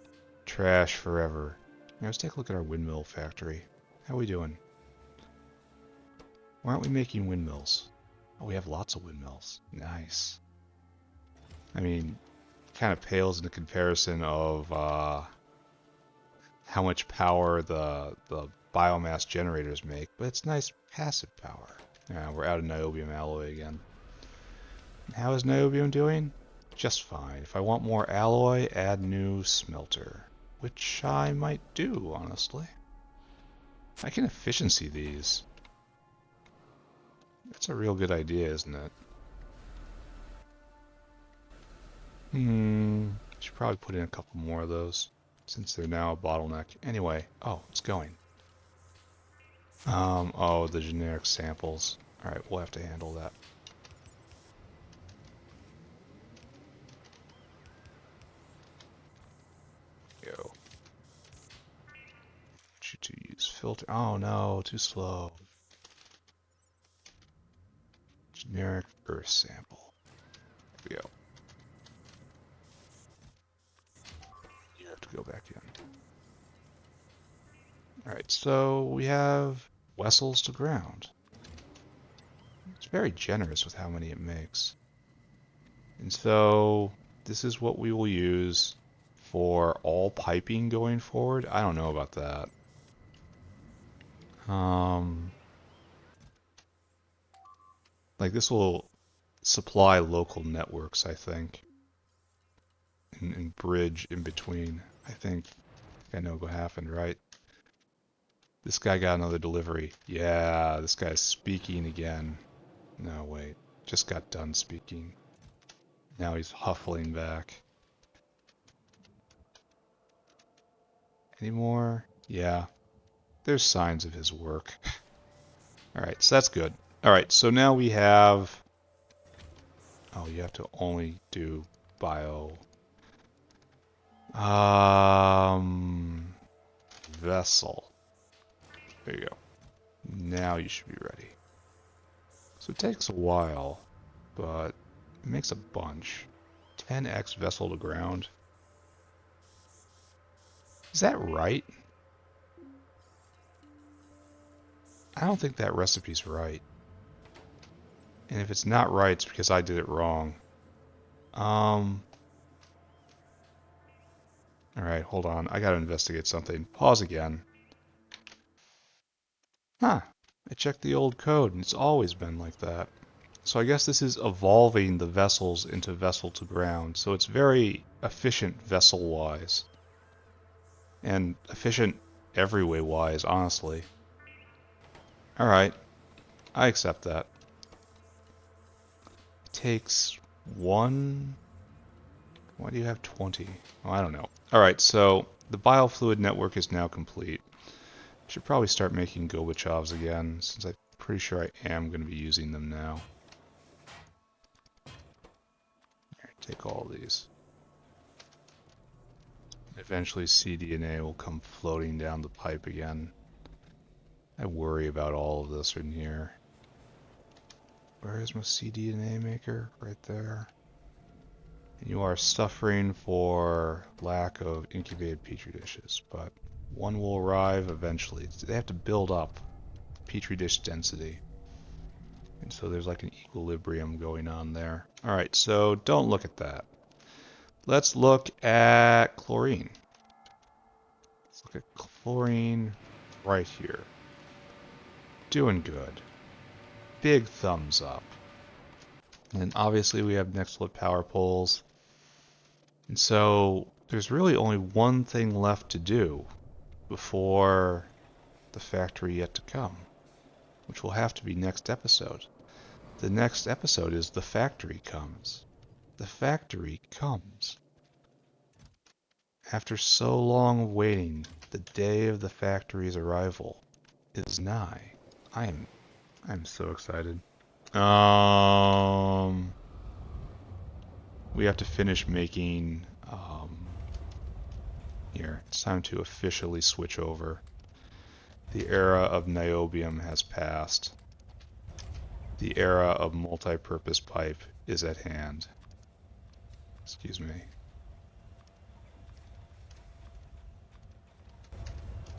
Trash forever. Now let's take a look at our windmill factory. How are we doing? Why aren't we making windmills? Oh, we have lots of windmills. Nice. I mean, kind of pales in the comparison of how much power the biomass generators make, but it's nice passive power. Yeah, we're out of niobium alloy again. How is niobium doing? Just fine. If I want more alloy, add new smelter. Which I might do, honestly. I can efficiency these. That's a real good idea, isn't it? Should probably put in a couple more of those, since they're now a bottleneck. Anyway, oh, it's going. Oh, the generic samples. Alright, we'll have to handle that. Go. To use filter. Oh no, too slow. Generic earth sample. we go. You have to go back in. Alright, so we have vessels to ground. It's very generous with how many it makes. And so this is what we will use for all piping going forward. I don't know about that. Like this will supply local networks, I think, and bridge in between. I think I know what happened, right? This guy got another delivery. Yeah, this guy's speaking again. No, wait. Just got done speaking. Now he's huffling back. Any more? Yeah. There's signs of his work. Alright, so that's good. Alright, so now we have... Oh, you have to only do bio... Vessel. There you go. Now you should be ready. So it takes a while, but it makes a bunch. 10x vessel to ground. Is that right? I don't think that recipe's right. And if it's not right, it's because I did it wrong. Alright, hold on. I gotta investigate something. Pause again. Huh. I checked the old code, and it's always been like that. So I guess this is evolving the vessels into vessel to ground. So it's very efficient vessel-wise. And efficient every way-wise, honestly. Alright. I accept that. It takes one... Why do you have 20? Oh, I don't know. Alright, so the biofluid network is now complete. I should probably start making Gobachovs again, since I'm pretty sure I am going to be using them now. Here, take all these. Eventually cDNA will come floating down the pipe again. I worry about all of this in here. Where is my cDNA maker? Right there. And you are suffering for lack of incubated petri dishes, but one will arrive eventually. They have to build up petri dish density. And so there's like an equilibrium going on there. Alright, so don't look at that. Let's look at chlorine. Let's look at chlorine right here. Doing good. Big thumbs up. And obviously we have Nexelit power poles. And so there's really only one thing left to do before the factory yet to come, which will have to be next episode. The next episode is The Factory Comes. The Factory Comes. After so long of waiting, the day of the factory's arrival is nigh. I'm so excited. We have to finish making here. It's time to officially switch over. The era of niobium has passed. The era of multi-purpose pipe is at hand. Excuse me.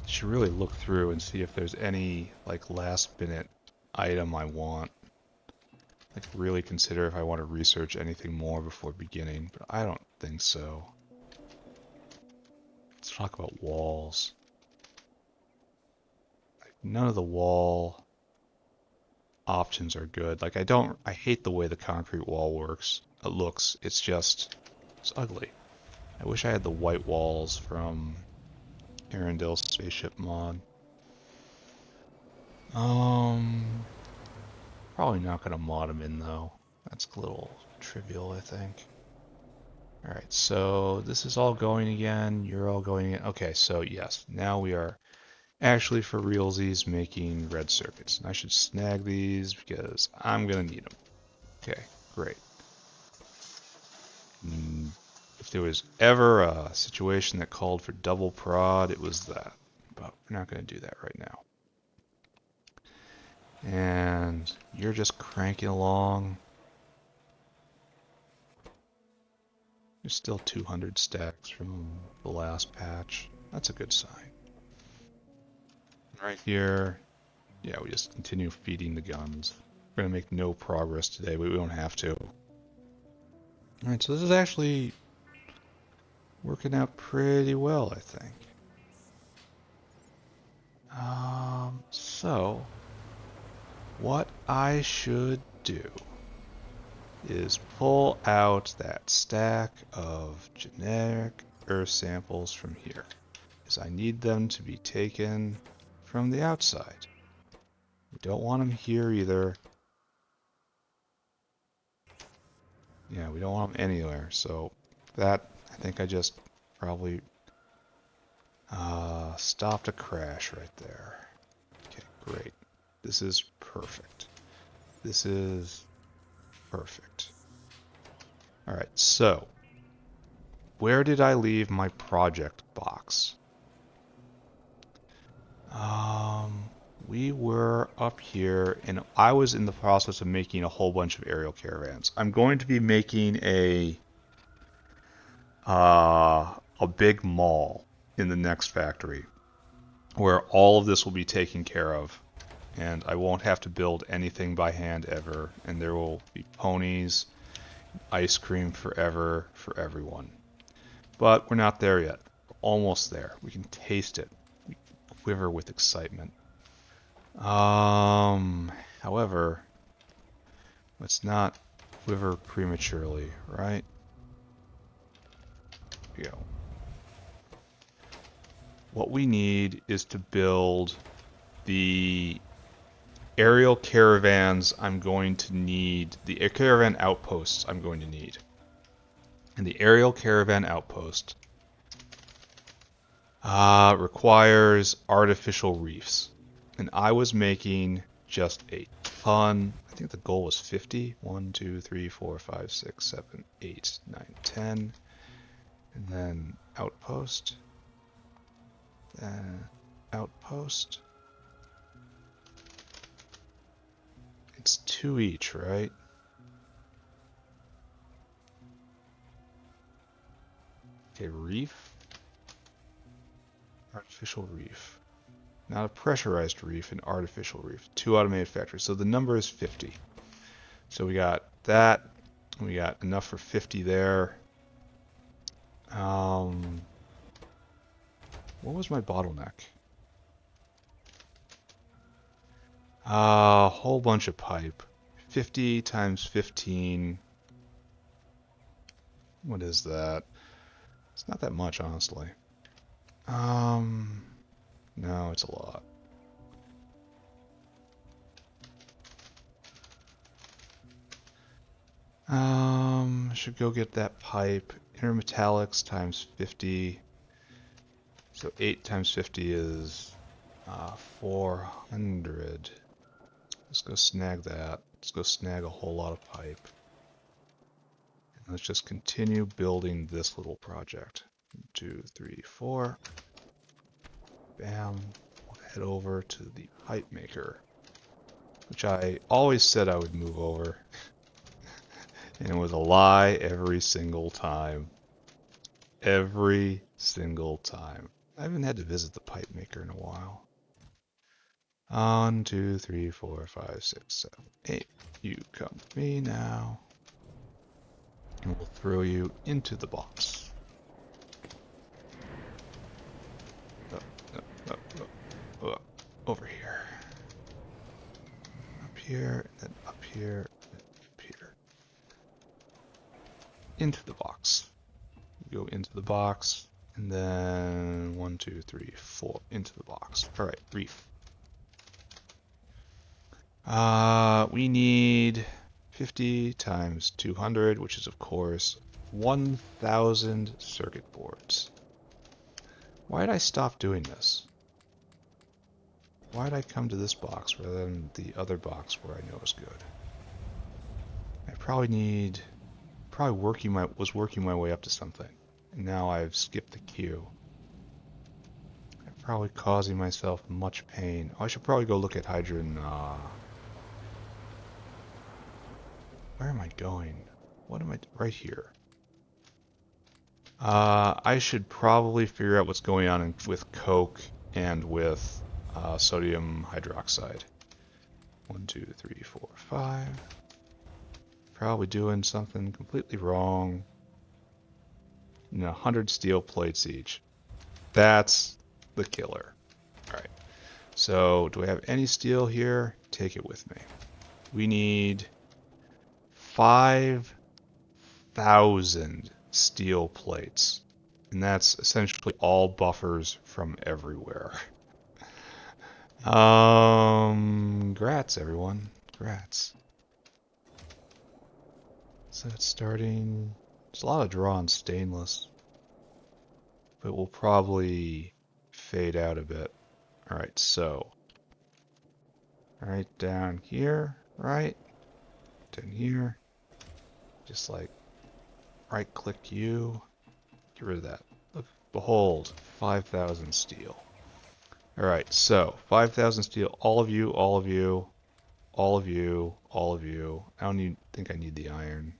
Should really look through and see if there's any like last minute item I want. Like really consider if I want to research anything more before beginning, but I don't think so. Let's talk about walls. Like, none of the wall options are good. Like I hate the way the concrete wall works. It looks, it's ugly. I wish I had the white walls from Arundel's spaceship mod. Probably not gonna mod them in though. That's a little trivial, I think. Alright, so this is all going again. You're all going in. Okay, so yes, now we are actually for realsies making red circuits. And I should snag these because I'm gonna need them. Okay, great. If there was ever a situation that called for double prod, it was that. But we're not gonna do that right now. And you're just cranking along. There's still 200 stacks from the last patch. That's a good sign. Right here, yeah, we just continue feeding the guns. We're gonna make no progress today, but we don't have to. Alright, so this is actually working out pretty well, I think. So what I should do is pull out that stack of generic earth samples from here, because I need them to be taken from the outside. We don't want them here either. Yeah, we don't want them anywhere, so that, I think I just probably stopped a crash right there. Okay, great. This is perfect. This is perfect. Alright, so where did I leave my project box? We were up here, and I was in the process of making a whole bunch of aerial caravans. I'm going to be making a big mall in the next factory, where all of this will be taken care of, and I won't have to build anything by hand ever, and there will be ponies, ice cream forever for everyone. But we're not there yet. We're almost there. We can taste it. We quiver with excitement. However, let's not quiver prematurely, right? Here we go. What we need is to build the aerial caravans I'm going to need, the caravan outposts I'm going to need. And the aerial caravan outpost requires artificial reefs. And I was making just a ton. I think the goal was 50. 1, 2, 3, 4, 5, 6, 7, 8, 9, 10. And then outpost. Outpost. It's 2 each, right? Okay, reef. Artificial reef. Not a pressurized reef, an artificial reef. 2 automated factories. So the number is 50. So we got that. We got enough for 50 there. What was my bottleneck? A whole bunch of pipe. 50 times 15. What is that? It's not that much, honestly. No, it's a lot. Should go get that pipe. Intermetallics times 50. So 8 times 50 is 400. Let's go snag that. Let's go snag a whole lot of pipe. And let's just continue building this little project. 1, 2, 3, 4. Bam. We'll head over to the pipe maker, which I always said I would move over. And it was a lie every single time. Every single time. I haven't had to visit the pipe maker in a while. 1, 2, 3, 4, 5, 6, 7, 8. You come with me now. And we'll throw you into the box. Over here. Up here, and then up here, and then up here. Into the box. Go into the box, and then 1, 2, 3, 4 into the box. Alright, reef. We need 50 times 200, which is of course 1,000 circuit boards. Why did I stop doing this? Why did I come to this box rather than the other box where I know is good? I probably was working my way up to something. And now I've skipped the queue. I'm probably causing myself much pain. Oh, I should probably go look at hydrogen. Where am I going? What am I... Right here. I should probably figure out what's going on with coke and with sodium hydroxide. 1, 2, 3, 4, 5. Probably doing something completely wrong. 100 steel plates each. That's the killer. Alright, so do I have any steel here? Take it with me. We need 5,000 steel plates. And that's essentially all buffers from everywhere. Grats, everyone. Grats. So it's starting. There's a lot of draw on stainless, but we'll probably fade out a bit. Alright, so. Right down here, right? Down here. Just like right click you. Get rid of that. Look, behold, 5,000 steel. Alright, so 5,000 steel. All of you, all of you, all of you, all of you. I don't think I need the iron.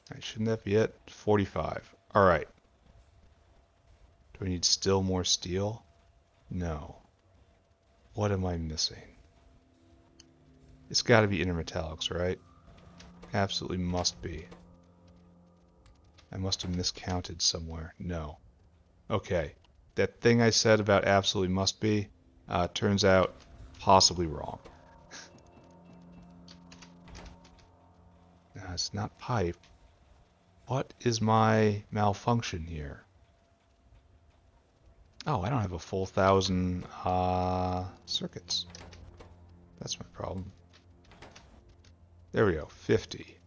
Alright, shouldn't that be it? 45. Alright. Do I need still more steel? No. What am I missing? It's got to be intermetallics, right? Absolutely must be. I must have miscounted somewhere. No. Okay. That thing I said about absolutely must be, turns out possibly wrong. No, it's not pipe. What is my malfunction here? Oh, I don't have a full 1,000 circuits. That's my problem. There we go, 50.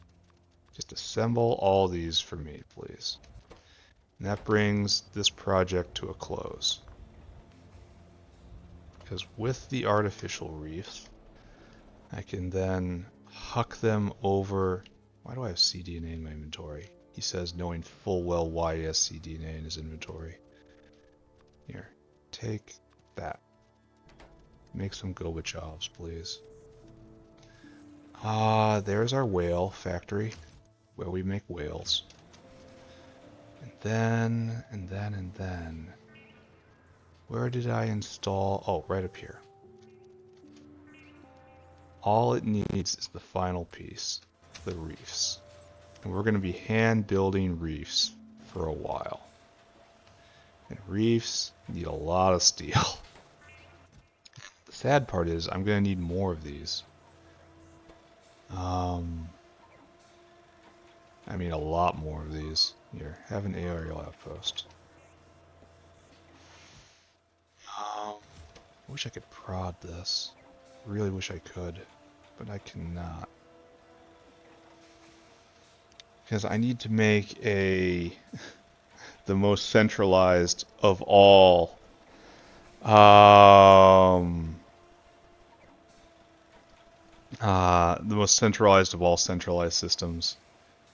Just assemble all these for me, please. And that brings this project to a close. Because with the artificial reefs, I can then huck them over. Why do I have cDNA in my inventory? He says knowing full well why he has cDNA in his inventory. Here, take that. Make some Gorbachevs, please. There's our whale factory, where we make whales. And then... Where did I install? Oh, right up here. All it needs is the final piece, the reefs. And we're going to be hand building reefs for a while. And reefs need a lot of steel. The sad part is I'm going to need more of these. I mean a lot more of these. Here, have an aerial outpost. I wish I could prod this. Really wish I could, but I cannot. Because I need to make the most centralized of all the most centralized of all centralized systems,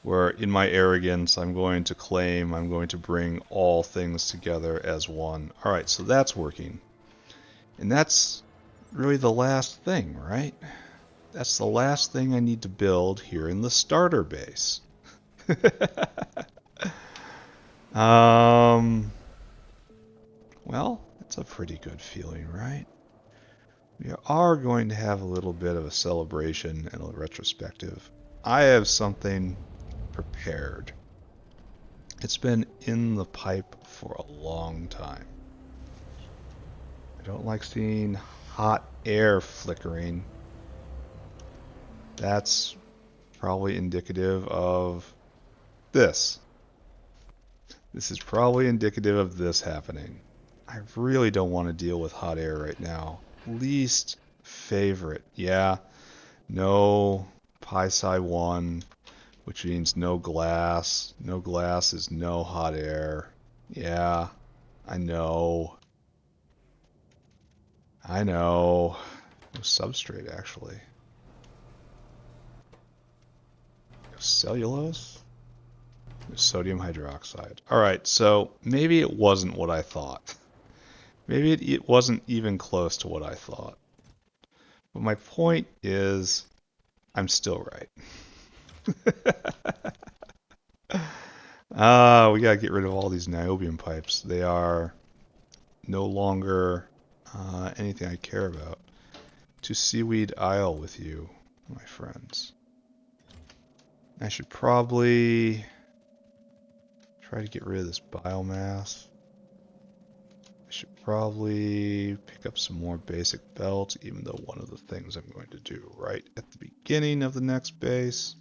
where in my arrogance I'm going to claim I'm going to bring all things together as one. Alright, so that's working. And that's really the last thing, right? That's the last thing I need to build here in the starter base. Well, it's a pretty good feeling, right? We are going to have a little bit of a celebration and a retrospective. I have something prepared. It's been in the pipe for a long time. I don't like seeing hot air flickering. That's probably indicative of this. This is probably indicative of this happening. I really don't want to deal with hot air right now. Least favorite. Yeah, no pi-psi 1, which means no glass. No glass is no hot air. Yeah, I know. I know. No substrate, actually. No cellulose? No sodium hydroxide. Alright, so maybe it wasn't what I thought. Maybe it wasn't even close to what I thought. But my point is, I'm still right. We gotta get rid of all these niobium pipes. They are no longer anything I care about. To Seaweed Isle with you, my friends. I should probably try to get rid of this biomass. I should probably pick up some more basic belts, even though one of the things I'm going to do right at the beginning of the next base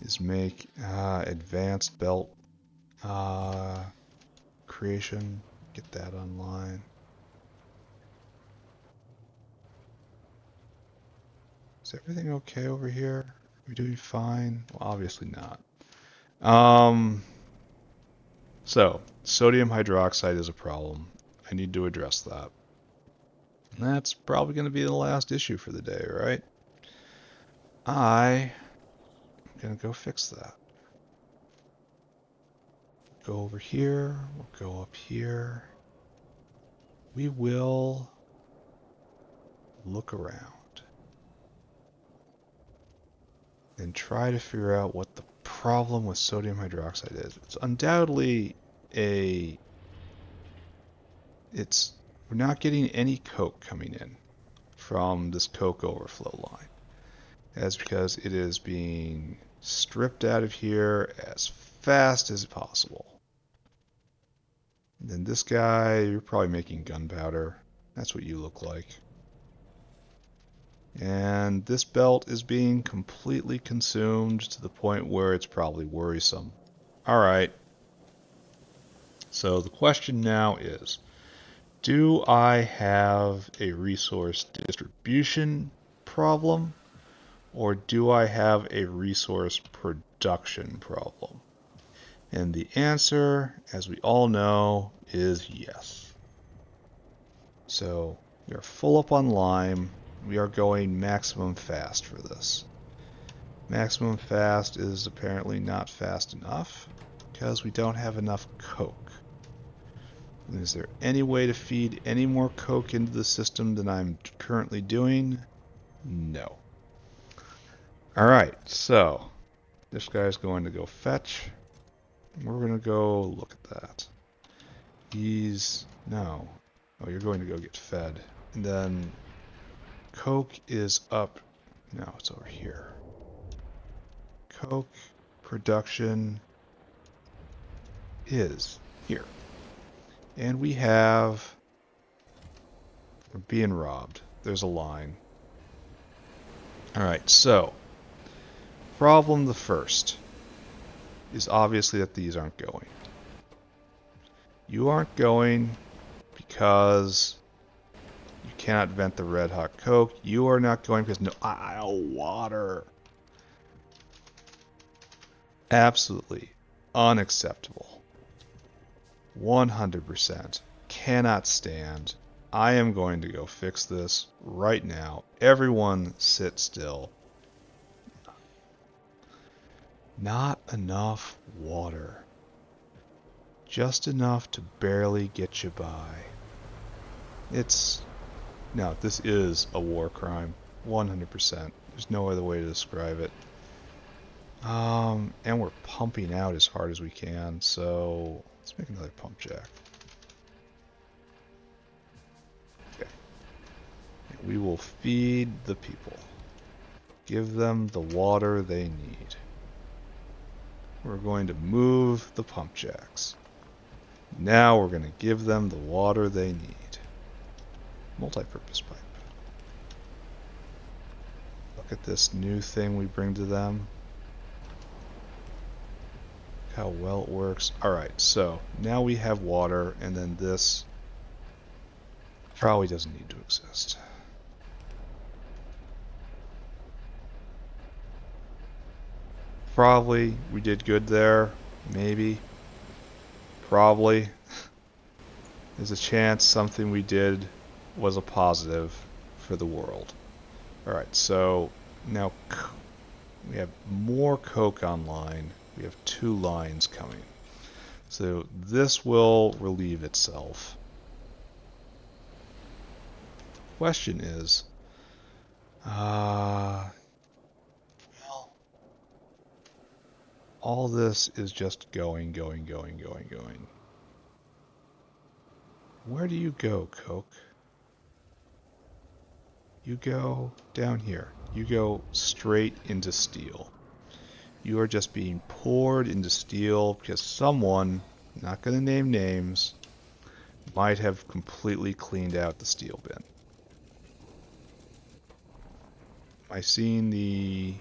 is make advanced belt creation. Get that online. Is everything okay over here? Are we doing fine? Well, obviously not. So, sodium hydroxide is a problem. I need to address that. And that's probably going to be the last issue for the day, right? I'm going to go fix that. Go over here. We'll go up here. We will look around and try to figure out what the problem with sodium hydroxide is. It's undoubtedly we're not getting any coke coming in from this coke overflow line. That's because it is being stripped out of here as fast as possible. And then this guy, you're probably making gunpowder. That's what you look like. And this belt is being completely consumed to the point where it's probably worrisome. Alright. So the question now is, do I have a resource distribution problem, or do I have a resource production problem? And the answer, as we all know, is yes. So we are full up on lime. We are going maximum fast for this. Maximum fast is apparently not fast enough because we don't have enough coke. Is there any way to feed any more coke into the system than I'm currently doing? No. Alright, so this guy's going to go fetch. We're going to go look at that. No. Oh, you're going to go get fed. And then coke is up. No, it's over here. Coke production is here. And we're being robbed. There's a line. Alright, so problem the first is obviously that these aren't going. You aren't going because you cannot vent the red hot coke. You are not going because water. Absolutely unacceptable. 100% cannot stand. I am going to go fix this right now. Everyone sit still. Not enough water. Just enough to barely get you by. No, this is a war crime. 100%. There's no other way to describe it. And we're pumping out as hard as we can, so let's make another pump jack. Okay. And we will feed the people. Give them the water they need. We're going to move the pump jacks. Now we're going to give them the water they need. Multi-purpose pipe. Look at this new thing we bring to them. Look how well it works. Alright, so now we have water, and then this probably doesn't need to exist. Probably we did good there. Maybe. Probably. There's a chance something we did was a positive for the world. Alright, so now we have more coke online. We have 2 lines coming. So this will relieve itself. Question is, well, all this is just going. Where do you go, Coke? You go down here. You go straight into steel. You are just being poured into steel because someone, not going to name names, might have completely cleaned out the steel bin. Am I seeing the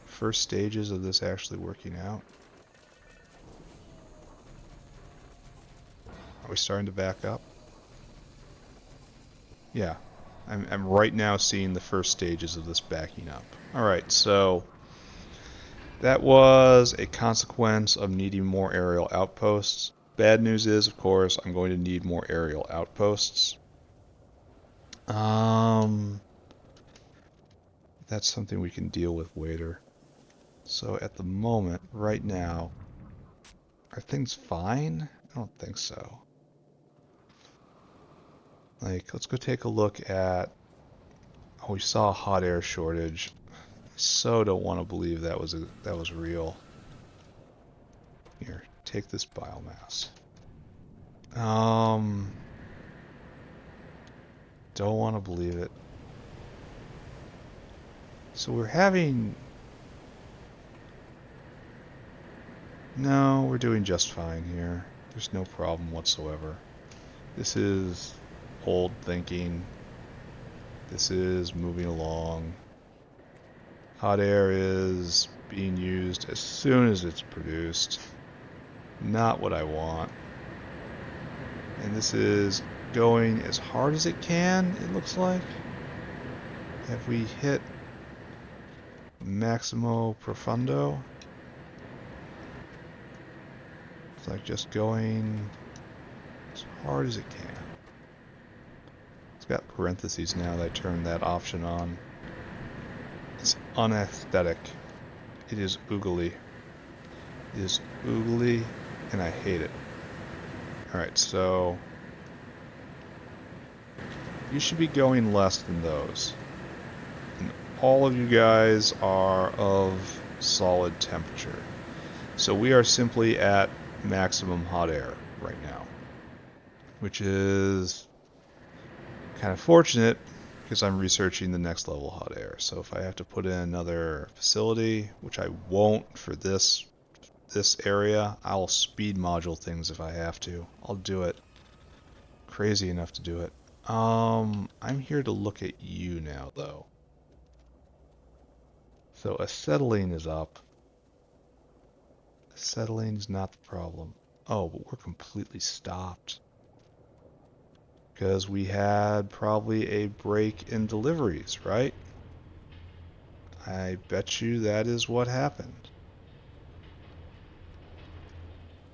first stages of this actually working out? Are we starting to back up? Yeah, I'm right now seeing the first stages of this backing up. Alright, so that was a consequence of needing more aerial outposts. Bad news is, of course, I'm going to need more aerial outposts. That's something we can deal with later. So at the moment, right now, are things fine? I don't think so. Like, let's go take a look at... Oh, we saw a hot air shortage. I so don't want to believe that was real. Here, take this biomass. Don't want to believe it. So we're having... No, we're doing just fine here. There's no problem whatsoever. This is old thinking. This is moving along. Hot air is being used as soon as it's produced. Not what I want. And this is going as hard as it can, it looks like. Have we hit Maximo Profundo? It's like just going as hard as it can. It's got parentheses now that I turned that option on. It's unaesthetic. It is oogly. It is oogly, and I hate it. Alright, so you should be going less than those. And all of you guys are of solid temperature. So we are simply at maximum hot air right now, which is kind of fortunate because I'm researching the next level hot air. So if I have to put in another facility, which I won't for this area, I'll speed module things if I have to. I'll do it. Crazy enough to do it. I'm here to look at you now, though. So acetylene is up. Acetylene is not the problem. Oh, but we're completely stopped. Because we had probably a break in deliveries, right? I bet you that is what happened.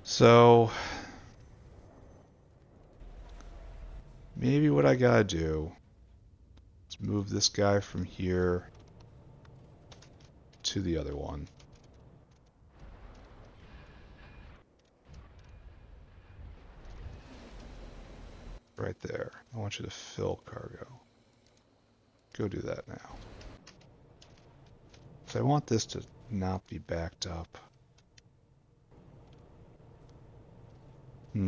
So, maybe what I gotta do is move this guy from here to the other one. Right there. I want you to fill cargo. Go do that now. So I want this to not be backed up. Is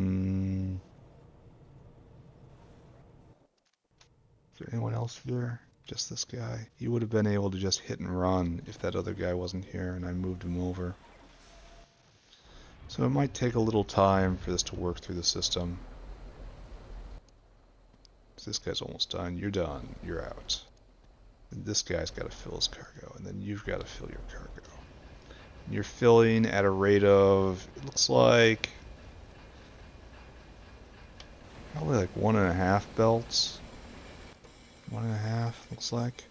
there anyone else here? Just this guy. He would have been able to just hit and run if that other guy wasn't here and I moved him over. So it might take a little time for this to work through the system. This guy's almost done. You're done. You're out. And this guy's got to fill his cargo, and then you've got to fill your cargo. And you're filling at a rate of, it looks like, probably like 1.5 belts. 1.5, looks like.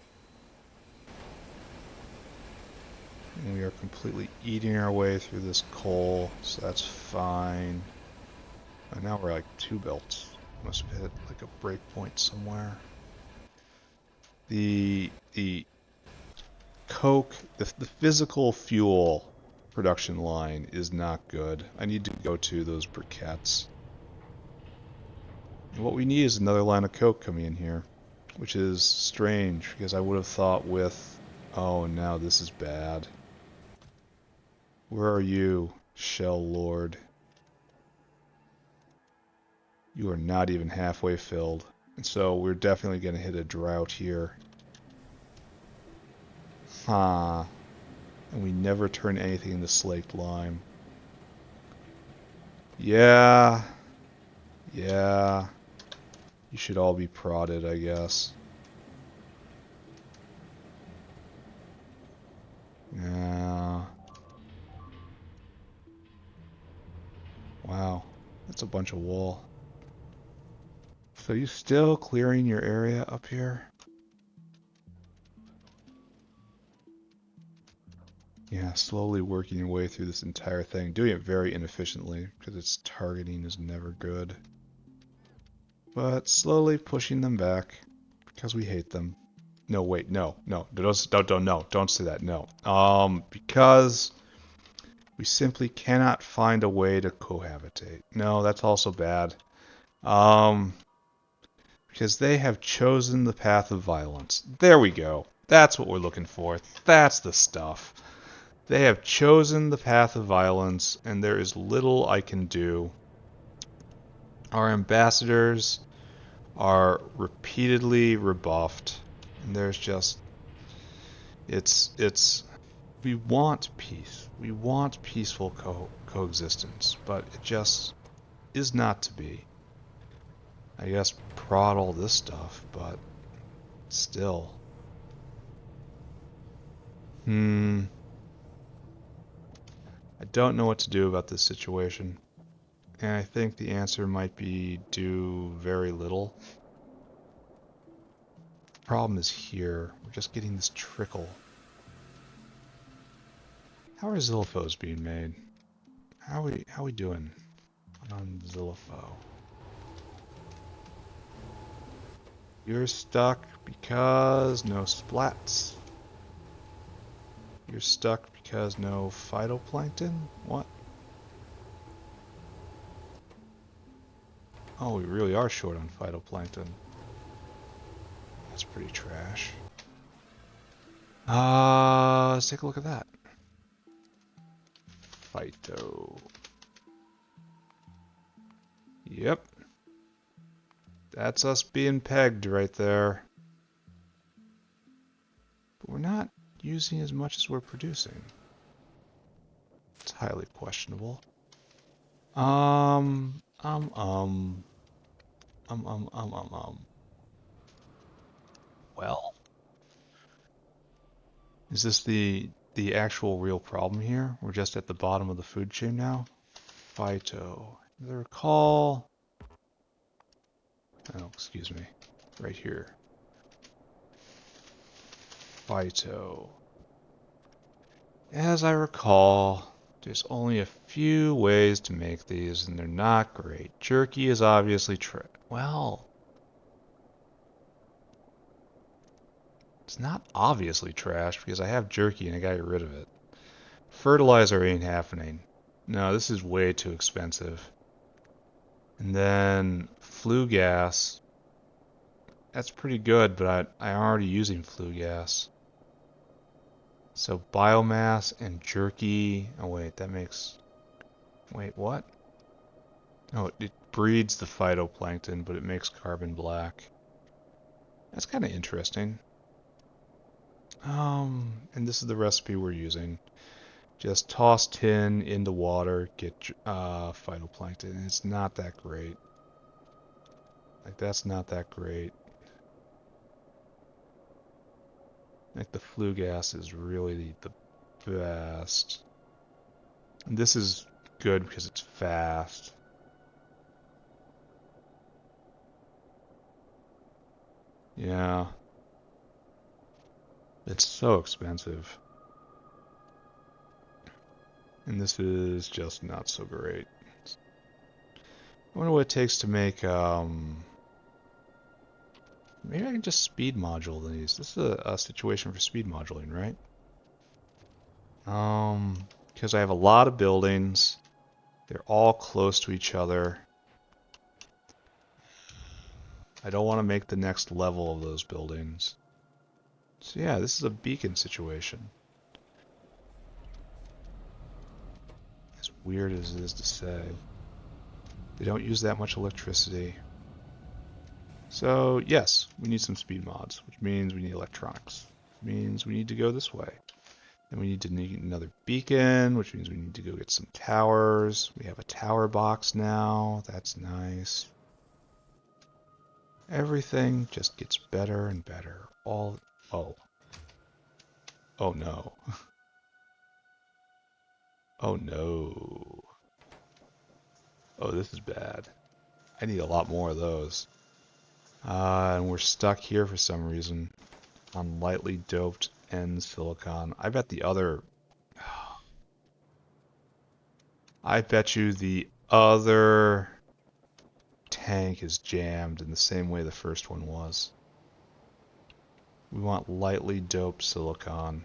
And we are completely eating our way through this coal, so that's fine. And now we're like 2 belts. Must have hit like a break point somewhere. The coke, the physical fuel production line is not good. I need to go to those briquettes. And what we need is another line of coke coming in here, which is strange because I would have thought with, oh, now this is bad. Where are you, Shell Lord? You are not even halfway filled. And so we're definitely going to hit a drought here. Huh. And we never turn anything into slaked lime. Yeah. Yeah. You should all be prodded, I guess. Yeah. Wow. That's a bunch of wool. So you still clearing your area up here? Yeah, slowly working your way through this entire thing. Doing it very inefficiently, because its targeting is never good. But slowly pushing them back, because we hate them. No, wait, no, don't say that, no. Because we simply cannot find a way to cohabitate. No, that's also bad. Because they have chosen the path of violence. There we go. That's what we're looking for. That's the stuff. They have chosen the path of violence, and there is little I can do. Our ambassadors are repeatedly rebuffed, and there's just it's we want peace. We want peaceful coexistence, but it just is not to be. I guess prod all this stuff, but still. I don't know what to do about this situation. And I think the answer might be do very little. The problem is here. We're just getting this trickle. How are Zilliphos being made? How we doing on Zillipho? You're stuck because no splats. You're stuck because no phytoplankton? What? Oh, we really are short on phytoplankton. That's pretty trash. Let's take a look at that. Phyto. Yep. That's us being pegged right there. But we're not using as much as we're producing. It's highly questionable. Um. Well, is this the actual real problem here? We're just at the bottom of the food chain now. Phyto. As I recall. Oh, excuse me. Right here. Phyto. As I recall, there's only a few ways to make these, and they're not great. Jerky is obviously well, it's not obviously trash because I have jerky and I got rid of it. Fertilizer ain't happening. No, this is way too expensive. And then flue gas. That's pretty good, but I'm already using flue gas. So biomass and jerky. Oh wait, that makes. Wait, what? Oh, it breeds the phytoplankton, but it makes carbon black. That's kind of interesting. And this is the recipe we're using. Just toss tin into water, get phytoplankton, and it's not that great. Like, that's not that great. Like, the flue gas is really the best. And this is good because it's fast. Yeah. It's so expensive. And this is just not so great. I wonder what it takes to make, maybe I can just speed module these. This is a situation for speed modulating, right? Because I have a lot of buildings. They're all close to each other. I don't want to make the next level of those buildings. So yeah, this is a beacon situation. weird as it is to say. They don't use that much electricity. So yes, we need some speed mods, which means we need electronics. Which means we need to go this way. And we need to need another beacon, which means we need to go get some towers. We have a tower box now. That's nice. Everything just gets better and better. Oh. Oh no. Oh no. Oh, this is bad. I need a lot more of those. And we're stuck here for some reason on lightly doped N silicon. I bet you the other tank is jammed in the same way the first one was. We want lightly doped silicon.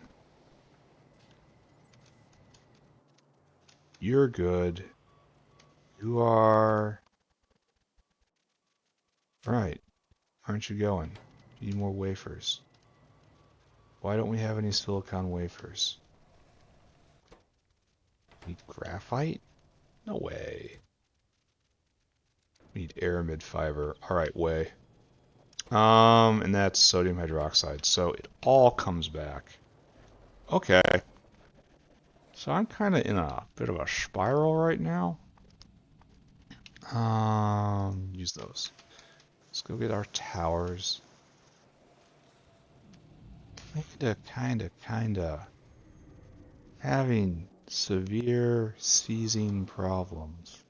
You're good. You are... Right. Aren't you going? You need more wafers. Why don't we have any silicon wafers? Need graphite? No way. We need aramid fiber. Alright, way. And that's sodium hydroxide. So it all comes back. Okay. So I'm kind of in a bit of a spiral right now. Use those. Let's go get our towers. Kinda having severe seizing problems.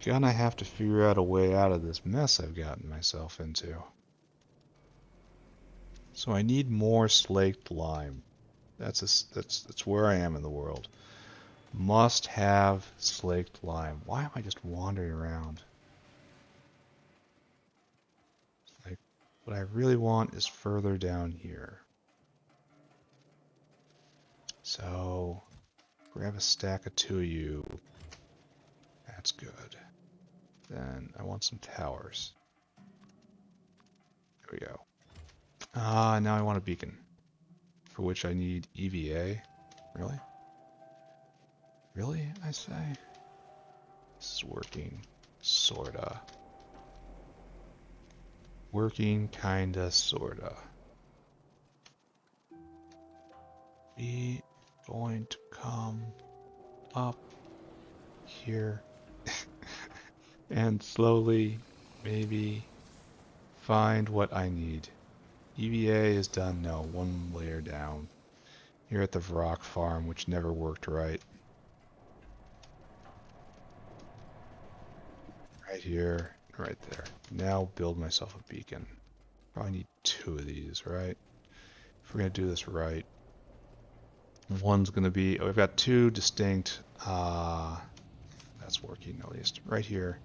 Gonna have to figure out a way out of this mess I've gotten myself into. So I need more slaked lime. That's where I am in the world. Must have slaked lime. Why am I just wandering around? Like, what I really want is further down here. So, grab a stack of 2 of you. That's good. Then I want some towers. There we go. Now I want a beacon, for which I need EVA. Really? Really, I say? This is working, sorta. Working, kinda, sorta. We going to come up here and slowly, maybe, find what I need. EVA is done, no, 1 layer down. Here at the Vrock farm, which never worked right. Right here, right there. Now build myself a beacon. Probably need 2 of these, right? If we're gonna do this right. One's gonna be, we've got 2 distinct, that's working at least. Right here,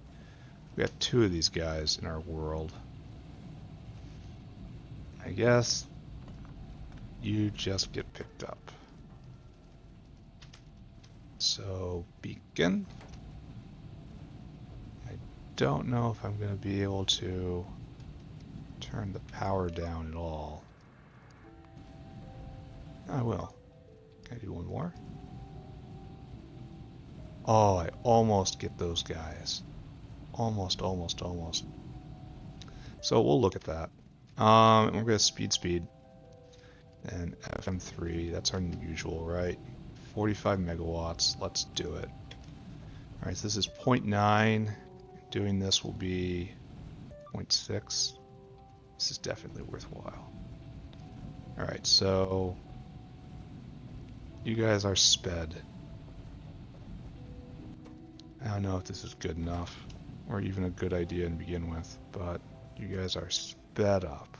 we got 2 of these guys in our world. I guess you just get picked up. So, beacon. I don't know if I'm going to be able to turn the power down at all. I will. Can I do one more? Oh, I almost get those guys. Almost. So we'll look at that. And we're going to speed. And FM3, that's our usual, right? 45 megawatts, let's do it. Alright, so this is 0.9. Doing this will be 0.6. This is definitely worthwhile. Alright, so you guys are sped. I don't know if this is good enough, or even a good idea to begin with, but you guys are sped up.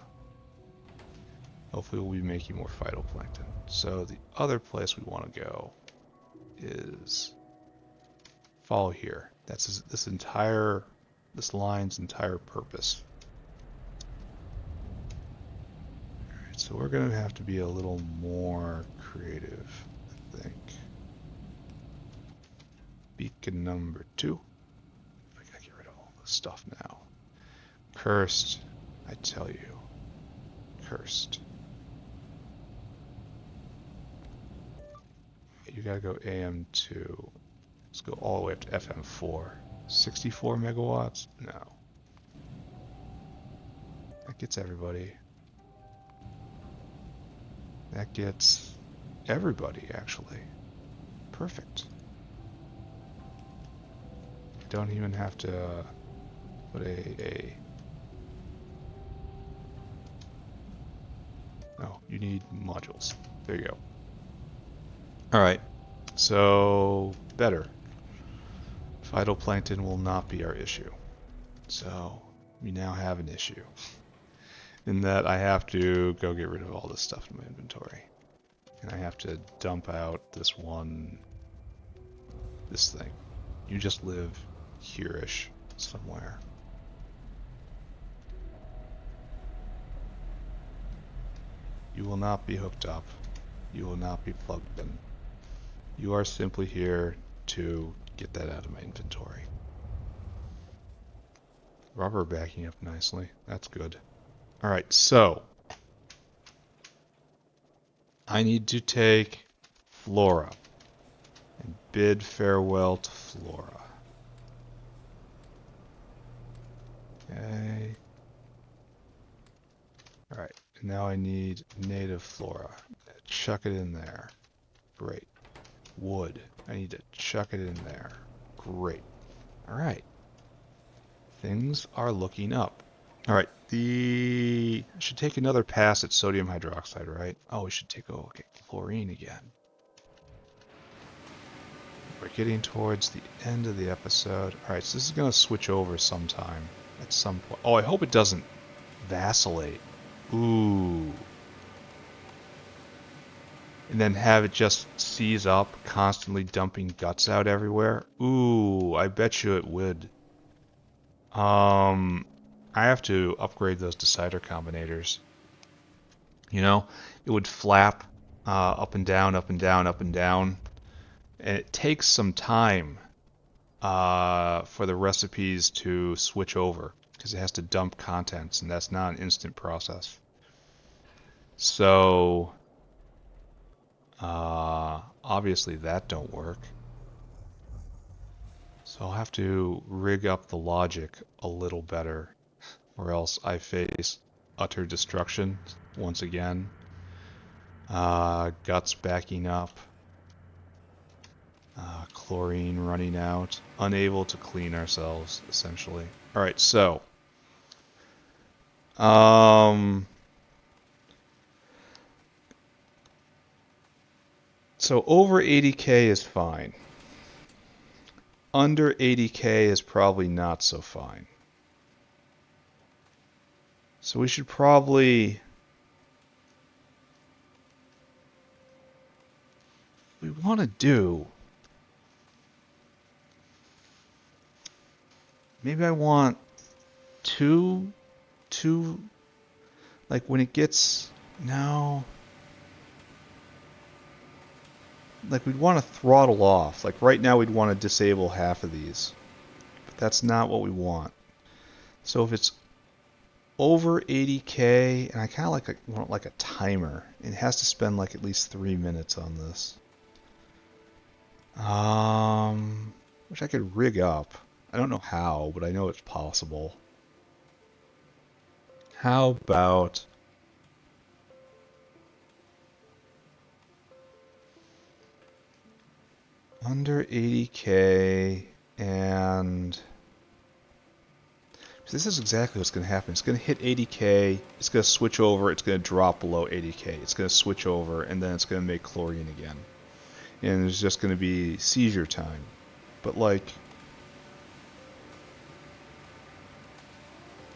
Hopefully we'll be making more phytoplankton. So the other place we want to go is follow here. That's this line's entire purpose. Alright, so we're going to have to be a little more creative, I think. Beacon number 2. I gotta get rid of all this stuff now. Cursed, I tell you. Cursed. you gotta go AM2. Let's go all the way up to FM4. 64 megawatts? No. That gets everybody. That gets everybody, actually. Perfect. You don't even have to put a... No, you need modules. There you go. Alright, so better. Phytoplankton will not be our issue. So we now have an issue. In that I have to go get rid of all this stuff in my inventory. And I have to dump out this thing. You just live here-ish somewhere. You will not be hooked up. You will not be plugged in. You are simply here to get that out of my inventory. Rubber backing up nicely. That's good. Alright, so I need to take Flora and bid farewell to Flora. Okay. Alright, and now I need native Flora. Chuck it in there. Great. Wood. I need to chuck it in there. Great. Alright. Things are looking up. Alright, I should take another pass at sodium hydroxide, right? Oh, we should take chlorine again. We're getting towards the end of the episode. Alright, so this is going to switch over sometime. At some point. Oh, I hope it doesn't vacillate. Ooh. And then have it just seize up, constantly dumping guts out everywhere. Ooh, I bet you it would. I have to upgrade those decider combinators. You know, it would flap up and down, up and down, up and down. And it takes some time for the recipes to switch over because it has to dump contents, and that's not an instant process. So obviously that don't work. So I'll have to rig up the logic a little better, or else I face utter destruction once again. Guts backing up. Chlorine running out. Unable to clean ourselves, essentially. Alright, so over 80k is fine. Under 80k is probably not so fine. So we should probably... we want to do... maybe I want two... like when it gets... no... like we'd want to throttle off. Like right now we'd want to disable half of these. But that's not what we want. So if it's over 80k, and I kind of want like a timer. It has to spend like at least 3 minutes on this. Which I could rig up. I don't know how, but I know it's possible. How about... under 80k, and... so this is exactly what's going to happen. It's going to hit 80k, it's going to switch over, it's going to drop below 80k. It's going to switch over, and then it's going to make chlorine again. And there's just going to be seizure time. But like...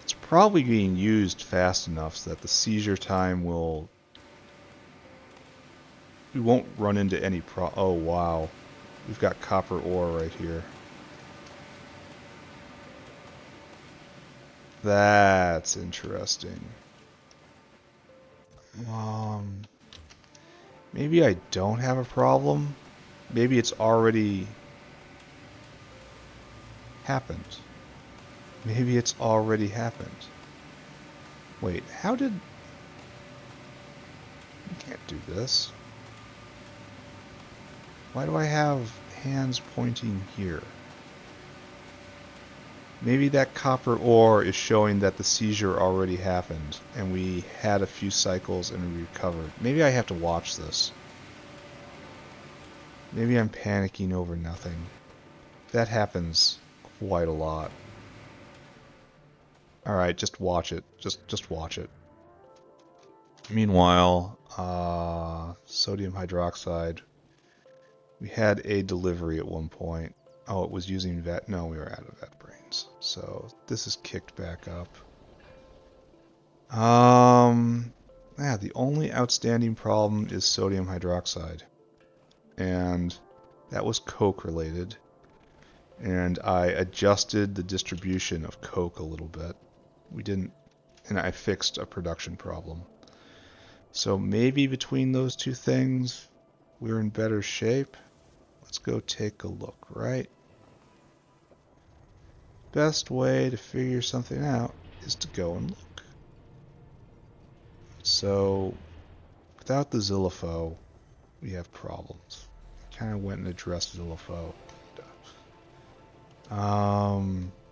it's probably being used fast enough so that the seizure time will... we won't run into any oh wow. We've got copper ore right here. That's interesting. Maybe I don't have a problem. Maybe it's already happened. Maybe it's already happened. Wait, how did... you can't do this. Why do I have hands pointing here? Maybe that copper ore is showing that the seizure already happened, and we had a few cycles and we recovered. Maybe I have to watch this. Maybe I'm panicking over nothing. That happens quite a lot. Alright, just watch it. Just watch it. Meanwhile, sodium hydroxide. We had a delivery at one point. Oh, it was using vet. No, we were out of vet brains. So this is kicked back up. Yeah, the only outstanding problem is sodium hydroxide. And that was coke related. And I adjusted the distribution of coke a little bit. We didn't, and I fixed a production problem. So maybe between those two things, we're in better shape. Let's go take a look, right? Best way to figure something out is to go and look. So, without the Zillifo, we have problems. Kind of went and addressed Zillifo.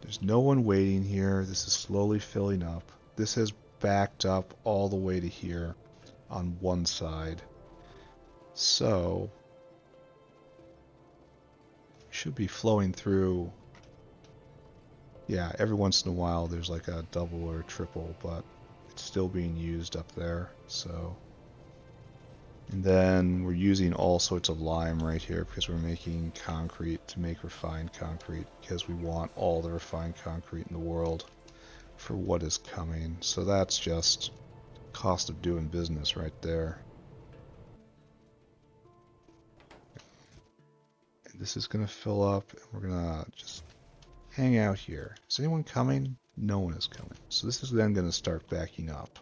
There's no one waiting here. This is slowly filling up. This has backed up all the way to here on one side. So, should be flowing through. Yeah, every once in a while there's like a double or a triple, but it's still being used up there. So, and then we're using all sorts of lime right here because we're making concrete to make refined concrete because we want all the refined concrete in the world for what is coming. So that's just cost of doing business right there. And this is going to fill up and we're going to just hang out here. Is anyone coming? No one is coming. So this is then going to start backing up.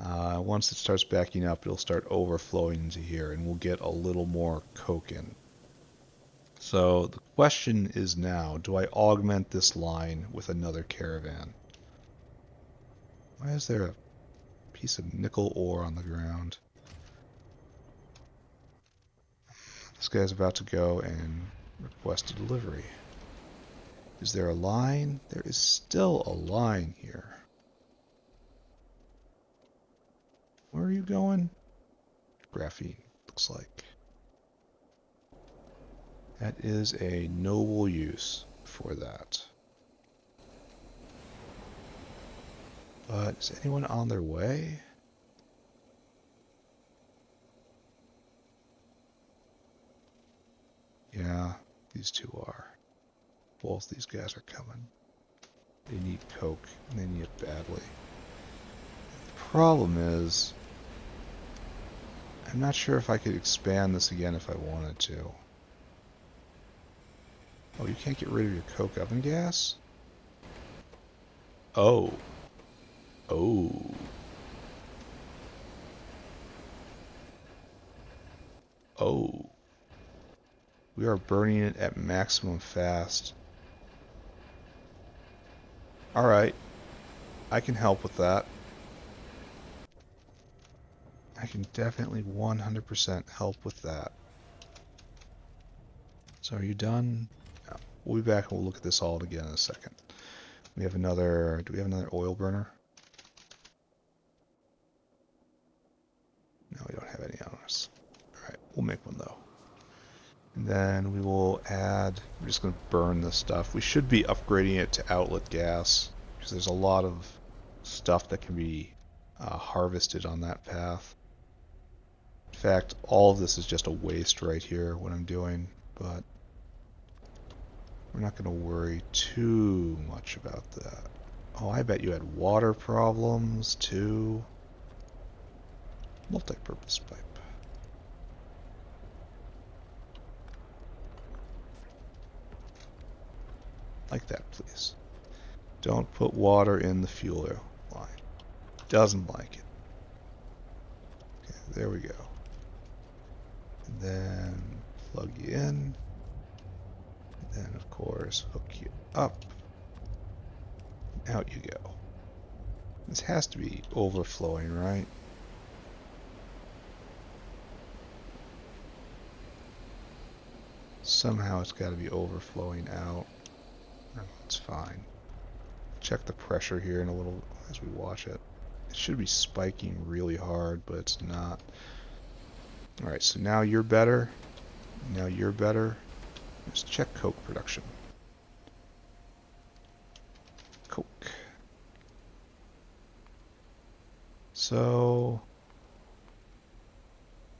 Once it starts backing up, it'll start overflowing into here, and we'll get a little more coke in. So the question is now, do I augment this line with another caravan? Why is there a piece of nickel ore on the ground? This guy's about to go and request a delivery. Is there a line? There is still a line here. Where are you going? Graphene, looks like. That is a noble use for that. But is anyone on their way? Yeah, these two are. Both these guys are coming. They need coke, and they need it badly. The problem is, I'm not sure if I could expand this again if I wanted to. Oh, you can't get rid of your coke oven gas? Oh. Oh. Oh. We are burning it at maximum fast. Alright. I can help with that. I can definitely 100% help with that. So are you done? No. We'll be back and we'll look at this all again in a second. We have another... Do we have another oil burner? No, we don't have any on us. Alright, we'll make one though. And then we will add... We're just going to burn this stuff. We should be upgrading it to outlet gas, because there's a lot of stuff that can be harvested on that path. In fact, all of this is just a waste right here, what I'm doing, but we're not going to worry too much about that. Oh, I bet you had water problems too. Multi-purpose pipe. Like that, please. Don't put water in the fuel line. Doesn't like it. Okay, there we go. And then plug you in. And then, of course, hook you up. And out you go. This has to be overflowing, right? somehow it's got to be overflowing out. It's fine. Check the pressure here in a little as we watch it. It should be spiking really hard, but it's not. Alright, so now you're better. Now you're better. Let's check coke production. Coke. So,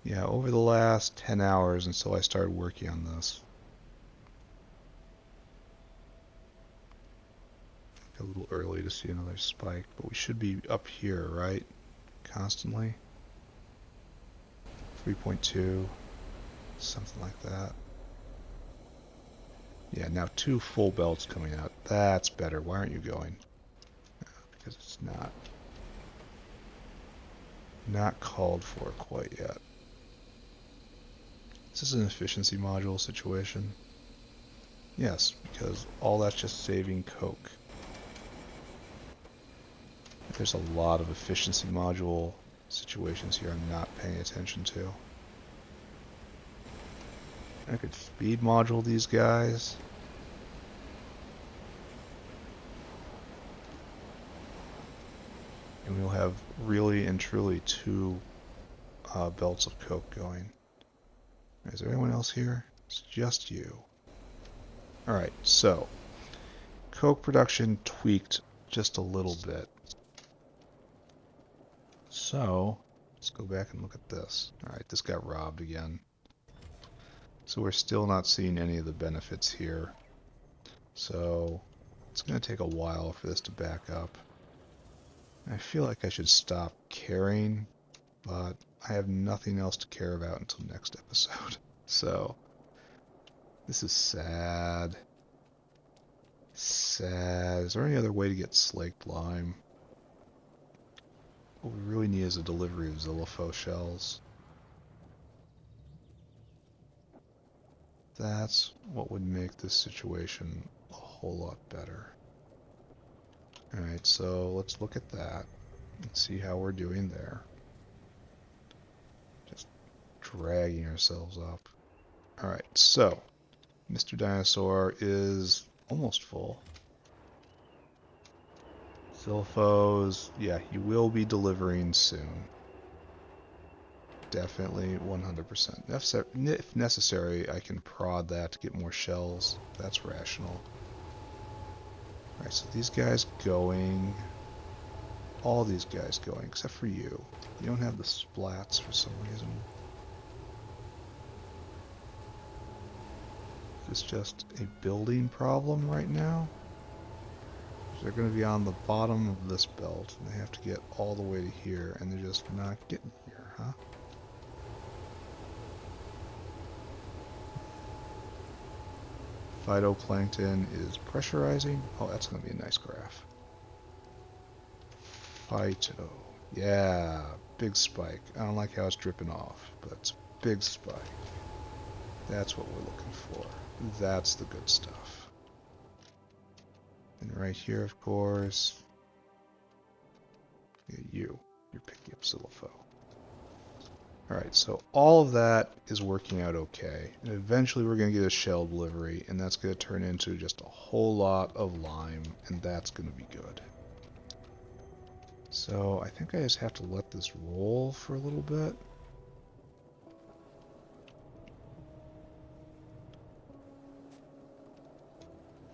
yeah, over the last 10 hours until I started working on this. A little early to see another spike, but we should be up here, right? Constantly. 3.2, something like that. Yeah, now 2 full belts coming out. That's better. Why aren't you going? Because it's not called for quite yet. Is this an efficiency module situation? Yes, because all that's just saving coke. There's a lot of efficiency module situations here I'm not paying attention to. I could speed module these guys. And we'll have really and truly 2 belts of coke going. Is there anyone else here? It's just you. Alright, so coke production tweaked just a little bit. So let's go back and look at this. Alright, this got robbed again. So we're still not seeing any of the benefits here. So it's going to take a while for this to back up. I feel like I should stop caring, but I have nothing else to care about until next episode. So this is sad. Sad. Is there any other way to get slaked lime? What we really need is a delivery of Xylopho shells. That's what would make this situation a whole lot better. Alright, so let's look at that and see how we're doing there. Just dragging ourselves up. Alright, so Mr. Dinosaur is almost full. Xylophos, yeah, he will be delivering soon. Definitely 100%. If necessary, I can prod that to get more shells. That's rational. Alright, so these guys going. All these guys going, except for you. You don't have the splats for some reason. Is this just a building problem right now? They're going to be on the bottom of this belt, and they have to get all the way to here, and they're just not getting here, huh? Phytoplankton is pressurizing. Oh, that's going to be a nice graph. Phyto. Yeah, big spike. I don't like how it's dripping off, but it's a big spike. That's what we're looking for. That's the good stuff. And right here, of course, yeah, you're picking up Xylopho. Alright, so all of that is working out okay. And eventually we're going to get a shell delivery, and that's going to turn into just a whole lot of lime, and that's going to be good. So I think I just have to let this roll for a little bit.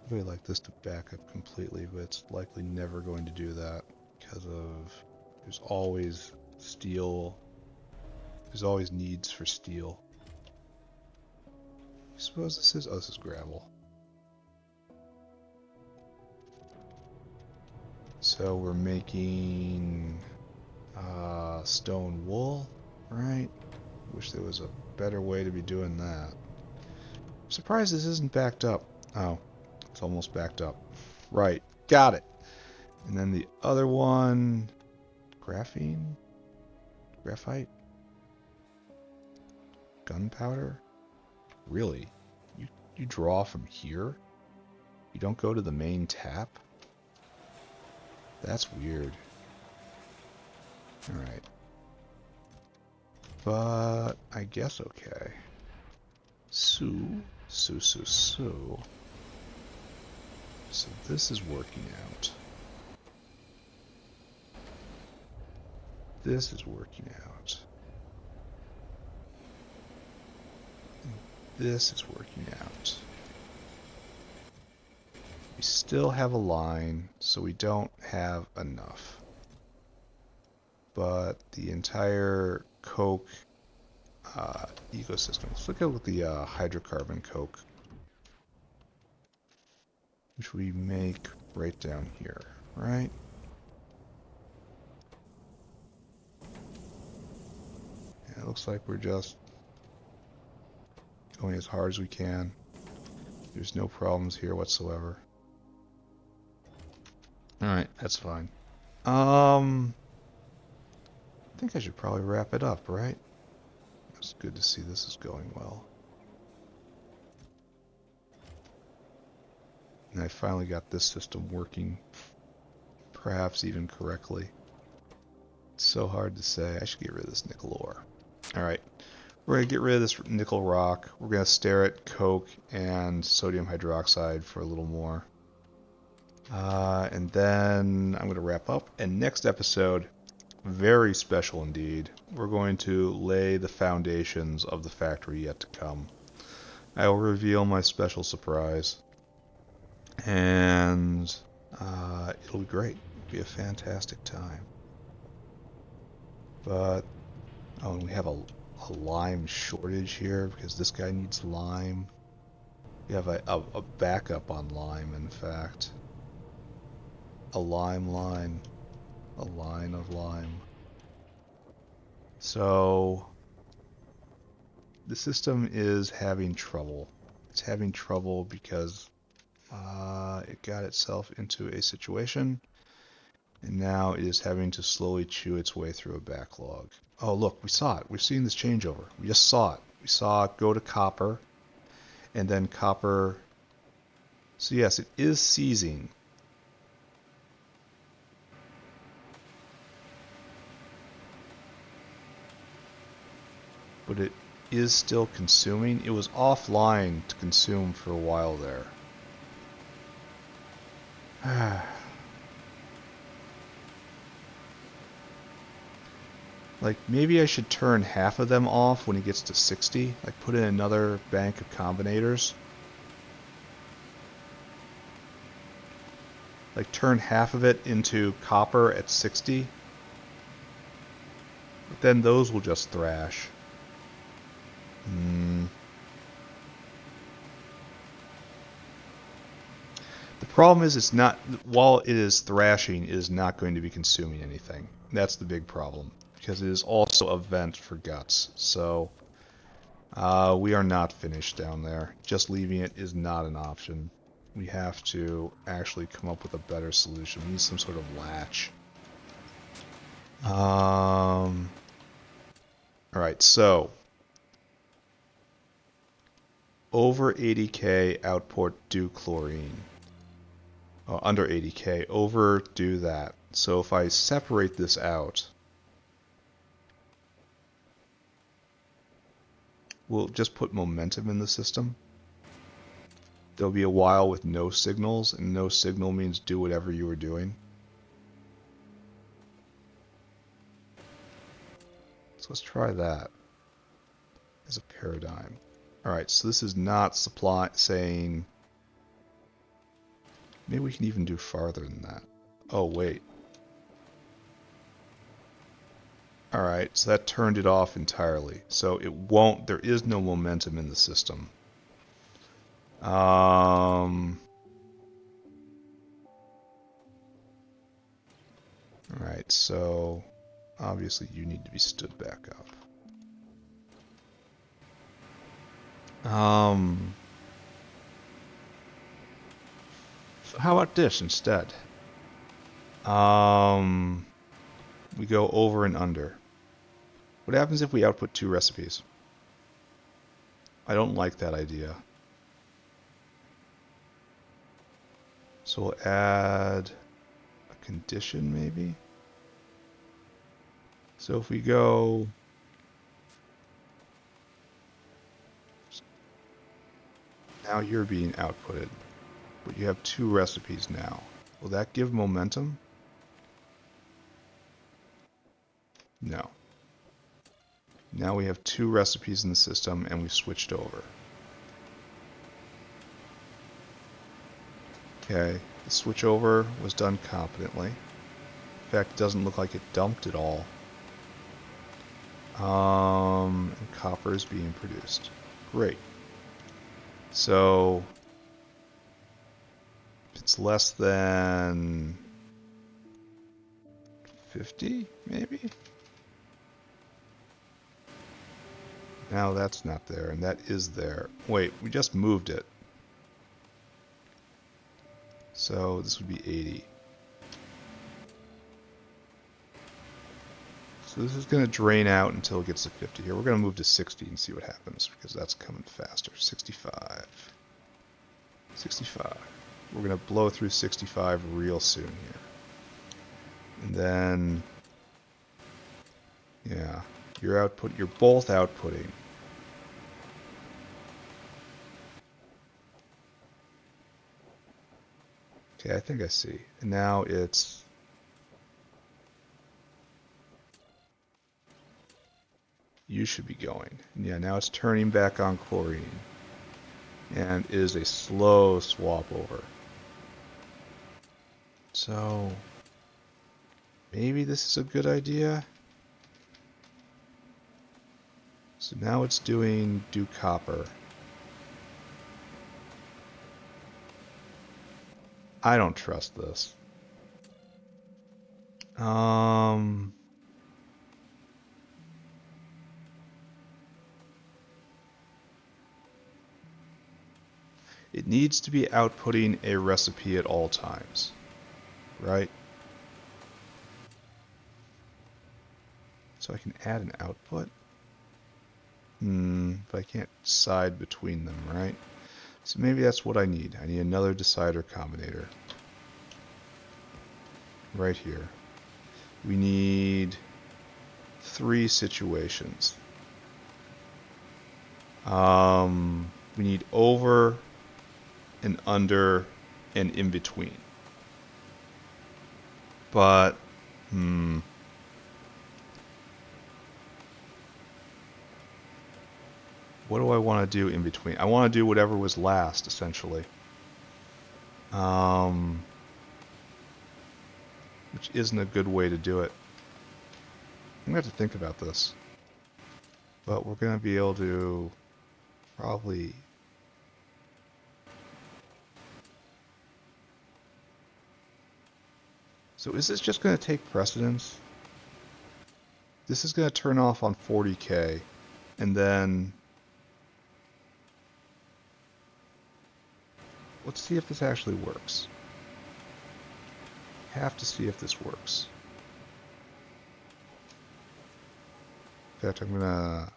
I'd really like this to back up completely, but it's likely never going to do that because of there's always steel. There's always needs for steel. I suppose this is... oh, this is gravel. So we're making stone wool, right? Wish there was a better way to be doing that. I'm surprised this isn't backed up. Oh, it's almost backed up. Right, got it. And then the other one, graphene? Graphite? Gunpowder? Really? You draw from here? You don't go to the main tap? That's weird. Alright. But I guess okay. So So. So this is working out. This is working out. This is working out. We still have a line, so we don't have enough. But the entire coke ecosystem. Let's look at the hydrocarbon coke, which we make right down here, right? And it looks like we're just going as hard as we can. There's no problems here whatsoever. Alright, that's fine. I think I should probably wrap it up, right? It's good to see this is going well. And I finally got this system working, perhaps even correctly. It's so hard to say. I should get rid of this nickel ore. Alright, we're going to get rid of this nickel rock. We're going to stare at coke and sodium hydroxide for a little more. And then I'm going to wrap up. And next episode, very special indeed, we're going to lay the foundations of the factory yet to come. I will reveal my special surprise. And it'll be great. It'll be a fantastic time. But, oh, and we have a lime shortage here because this guy needs lime. We have a backup on lime, in fact. A lime line. A line of lime. So, the system is having trouble. It's having trouble because it got itself into a situation, and now it is having to slowly chew its way through a backlog. Oh, look, we saw it. We've seen this changeover. We just saw it. We saw it go to copper, and then copper. So yes, it is seizing. But it is still consuming. It was offline to consume for a while there. Like, maybe I should turn half of them off when it gets to 60. Like, put in another bank of combinators. Like, turn half of it into copper at 60. But then those will just thrash. The problem is it's not, while it is thrashing, it is not going to be consuming anything. That's the big problem, because it is also a vent for guts. So we are not finished down there. Just leaving it is not an option. We have to actually come up with a better solution. We need some sort of latch. Alright, so over 80k output do chlorine. Under 80k, overdo that. So if I separate this out, we'll just put momentum in the system. There'll be a while with no signals, and no signal means do whatever you were doing. So let's try that as a paradigm. Alright, so this is not supply saying... Maybe we can even do farther than that. Oh, wait. Alright, so that turned it off entirely. So it won't... There is no momentum in the system. Alright, so... Obviously you need to be stood back up. So how about this instead? We go over and under. What happens if we output 2 recipes? I don't like that idea. So we'll add a condition maybe? So if we go... Now you're being outputted. But you have 2 recipes now. Will that give momentum? No. Now we have 2 recipes in the system and we've switched over. Okay, the switch over was done competently. In fact, it doesn't look like it dumped at all. And copper is being produced. Great. So it's less than 50, maybe? Now that's not there, and that is there. Wait, we just moved it. So this would be 80. So this is going to drain out until it gets to 50 here. We're going to move to 60 and see what happens, because that's coming faster. 65. 65. We're going to blow through 65 real soon here. And then, yeah, you're both outputting. Okay, I think I see. And now it's... You should be going. And yeah, now it's turning back on chlorine. And it is a slow swap over. So, maybe this is a good idea? So now it's doing do copper. I don't trust this. It needs to be outputting a recipe at all times, right? So I can add an output. But I can't decide between them, right? So maybe that's what I need. I need another decider combinator. Right here. We need 3 situations. We need over and under and in between. But, what do I want to do in between? I want to do whatever was last, essentially. Which isn't a good way to do it. I'm going to have to think about this. But we're going to be able to probably... So is this just going to take precedence? This is going to turn off on 40K, and then... Let's see if this actually works. Have to see if this works. In fact, I'm going to...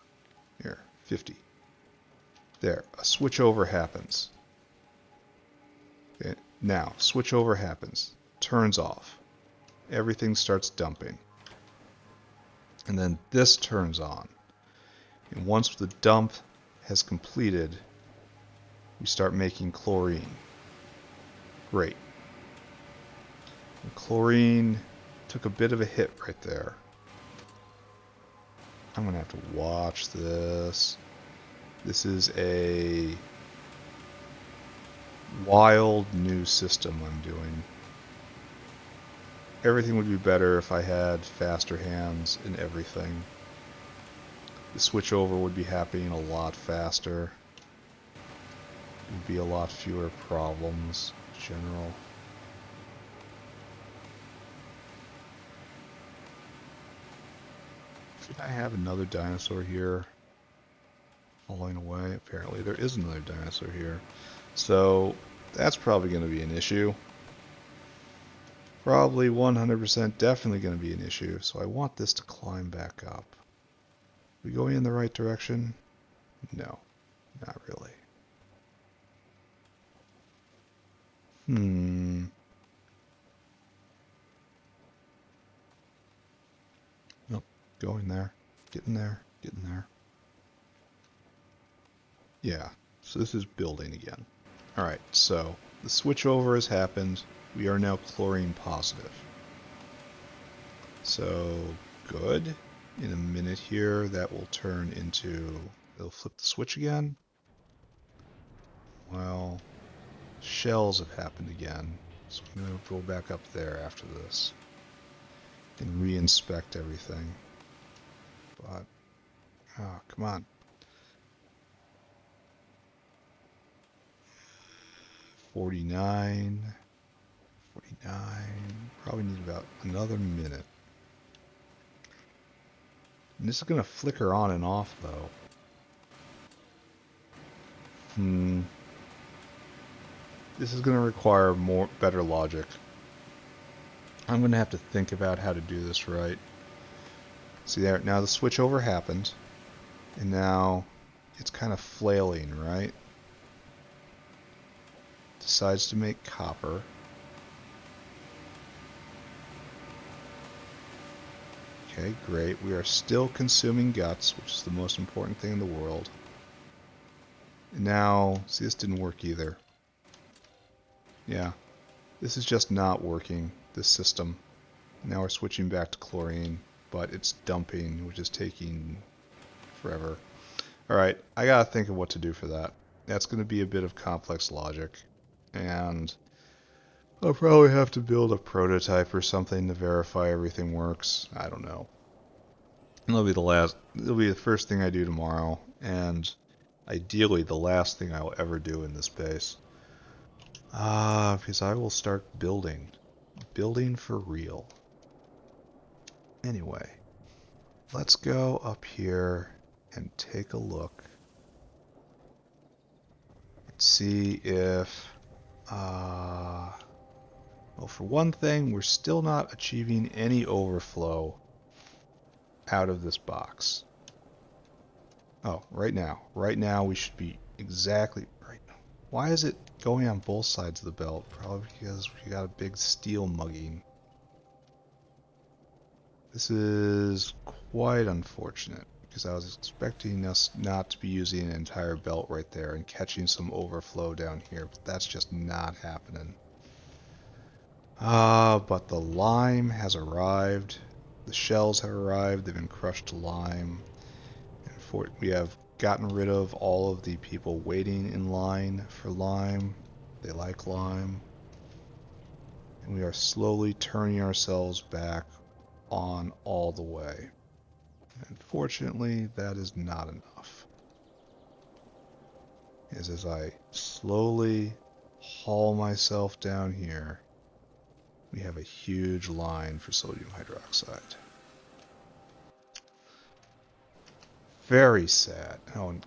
Here, 50. There, a switch over happens. Okay, now, switch over happens. Turns off. Everything starts dumping. And then this turns on. And once the dump has completed, we start making chlorine. Great. And chlorine took a bit of a hit right there. I'm going to have to watch this. This is a wild new system I'm doing. Everything would be better if I had faster hands in everything. The switchover would be happening a lot faster. There would be a lot fewer problems in general. Should I have another dinosaur here falling away? Apparently there is another dinosaur here. So that's probably going to be an issue. Probably 100% definitely going to be an issue. So I want this to climb back up. Are we going in the right direction? No, not really. Nope, going there. Getting there. Getting there. Yeah, So this is building again. Alright, so the switchover has happened. We are now chlorine positive. So, good. In a minute here, that will turn into... It'll flip the switch again. Well, shells have happened again. So I'm going to go back up there after this and re-inspect everything. But, oh, come on. 49, 49, probably need about another minute. And this is going to flicker on and off, though. This is going to require better logic. I'm going to have to think about how to do this right. See there, now the switchover happened, and now it's kind of flailing, right? Decides to make copper. Okay, great. We are still consuming guts, which is the most important thing in the world. And now, see, this didn't work either. Yeah, this is just not working, this system. Now we're switching back to chlorine, but it's dumping, which is taking forever. Alright, I gotta think of what to do for that. That's going to be a bit of complex logic. And I'll probably have to build a prototype or something to verify everything works. I don't know. And it'll be the first thing I do tomorrow, and ideally the last thing I'll ever do in this base. Because I will start building. Building for real. Anyway, let's go up here and take a look. And see if... well, for one thing, we're still not achieving any overflow out of this box. Oh, right now. Right now we should be exactly... right. Why is it going on both sides of the belt? Probably because we got a big steel mugging. This is quite unfortunate, because I was expecting us not to be using an entire belt right there and catching some overflow down here, but that's just not happening. But the lime has arrived. The shells have arrived. They've been crushed to lime. And we have gotten rid of all of the people waiting in line for lime. They like lime. And we are slowly turning ourselves back on all the way. Unfortunately, that is not enough. As I slowly haul myself down here, we have a huge line for sodium hydroxide. Very sad. Oh, and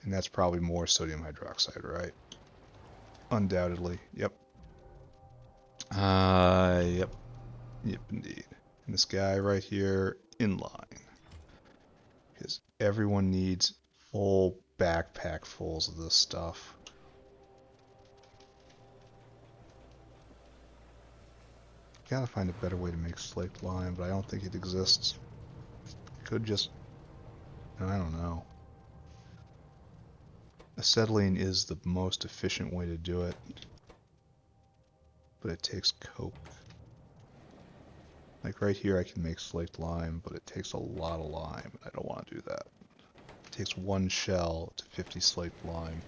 that's probably more sodium hydroxide, right? Undoubtedly. Yep. Yep. Yep, indeed. And this guy right here, in line. Because everyone needs full backpack fulls of this stuff. Gotta find a better way to make slaked lime, but I don't think it exists. Could just... I don't know. Acetylene is the most efficient way to do it. But it takes coke. Like right here I can make slaked lime, but it takes a lot of lime, and I don't want to do that. It takes one shell to 50 slaked lime.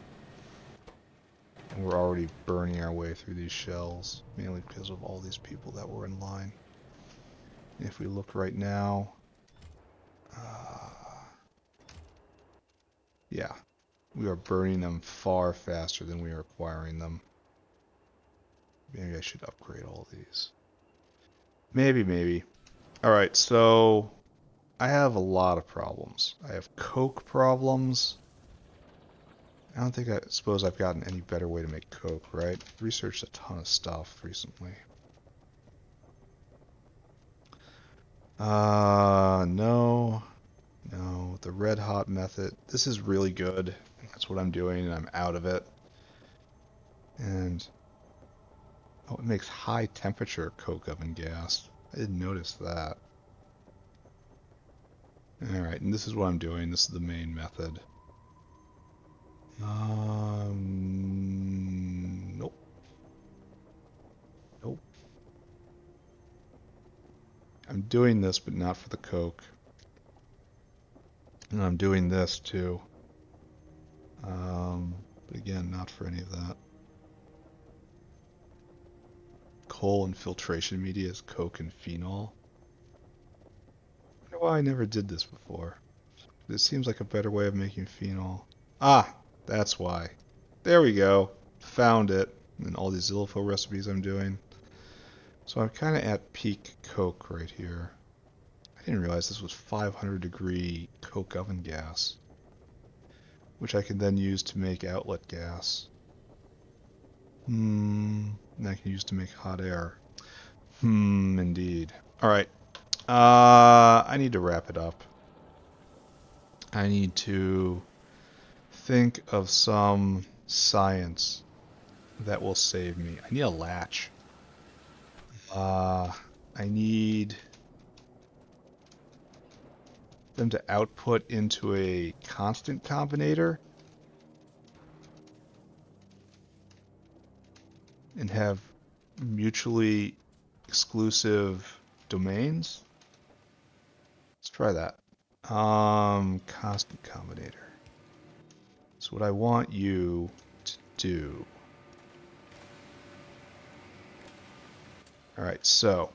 And we're already burning our way through these shells, mainly because of all these people that were in line. And if we look right now... yeah, we are burning them far faster than we are acquiring them. Maybe I should upgrade all these. Maybe. Alright, so I have a lot of problems. I have coke problems. I suppose I've gotten any better way to make coke, right? I've researched a ton of stuff recently. No. No, the red hot method. This is really good. That's what I'm doing, and I'm out of it. And... oh, it makes high temperature coke oven gas. I didn't notice that. Alright, and this is what I'm doing. This is the main method. Nope. Nope. I'm doing this, but not for the coke. And I'm doing this too. But again, not for any of that. Coal and filtration media is coke and phenol. I wonder why I never did this before. This seems like a better way of making phenol. Ah, that's why. There we go. Found it. And all these Zilfo recipes I'm doing. So I'm kind of at peak coke right here. I didn't realize this was 500 degree coke oven gas, which I can then use to make outlet gas. And I can use to make hot air. Indeed. All right. I need to wrap it up. I need to think of some science that will save me. I need a latch. I need them to output into a constant combinator and have mutually exclusive domains. Let's try that. Constant combinator. So what I want you to do. All right, so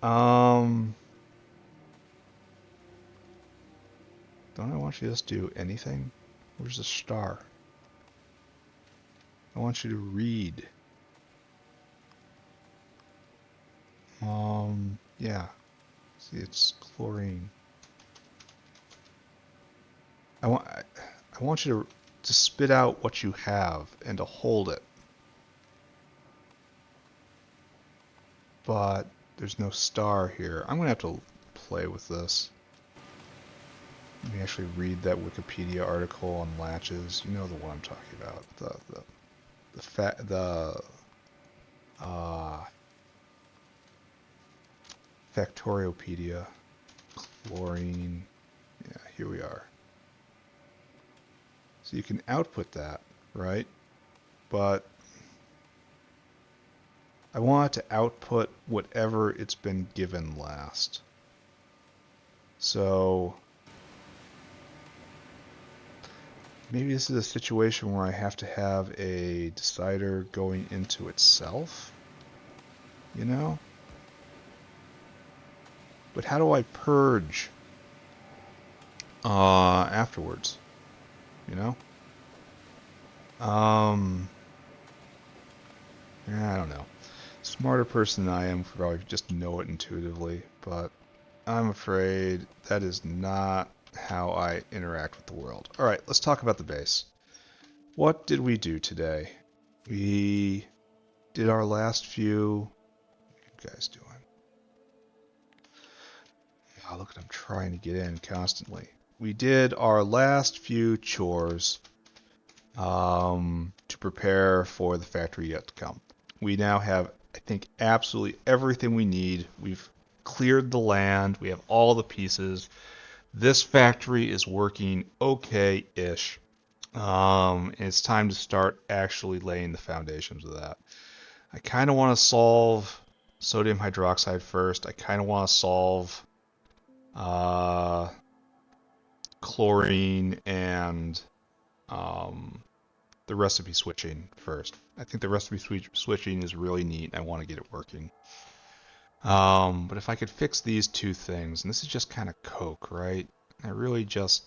don't I want you to just do anything? Where's the star? I want you to read. Yeah. See, it's chlorine. I want you to spit out what you have and to hold it. But there's no star here. I'm gonna have to play with this. Let me actually read that Wikipedia article on latches. You know the one I'm talking about. The uh, Factoriopedia. Chlorine. Yeah, here we are. So you can output that, right? But I want it to output whatever it's been given last. So maybe this is a situation where I have to have a decider going into itself, you know? But how do I purge afterwards, you know? I don't know. Smarter person than I am could probably just know it intuitively, but I'm afraid that is not how I interact with the world. All right, let's talk about the base. What did we do today? We did our last few. What are you guys doing? Oh, look at them trying to get in constantly. We did our last few chores to prepare for the factory yet to come. We now have, I think, absolutely everything we need. We've cleared the land. We have all the pieces. This factory is working okay-ish. And it's time to start actually laying the foundations of that. I kind of want to solve sodium hydroxide first. I kind of want to solve uh, chlorine and um, the recipe switching first. I think the recipe switching is really neat. I want to get it working. But if I could fix these two things, and this is just kind of coke, right? I really just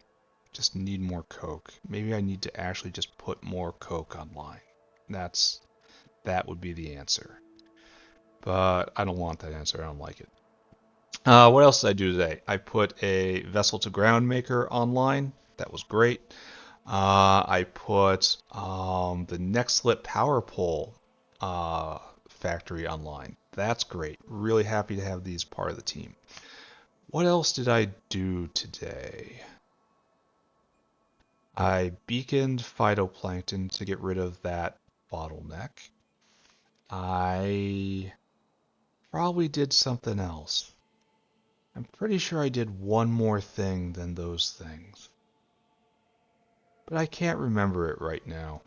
need more coke. Maybe I need to actually just put more coke online. That would be the answer. But I don't want that answer. I don't like it. What else did I do today? I put a vessel to ground maker online. That was great. I put the Nexelit power pole factory online. That's great. Really happy to have these part of the team. What else did I do today? I beaconed phytoplankton to get rid of that bottleneck. I probably did something else. I'm pretty sure I did one more thing than those things. but I can't remember it right now.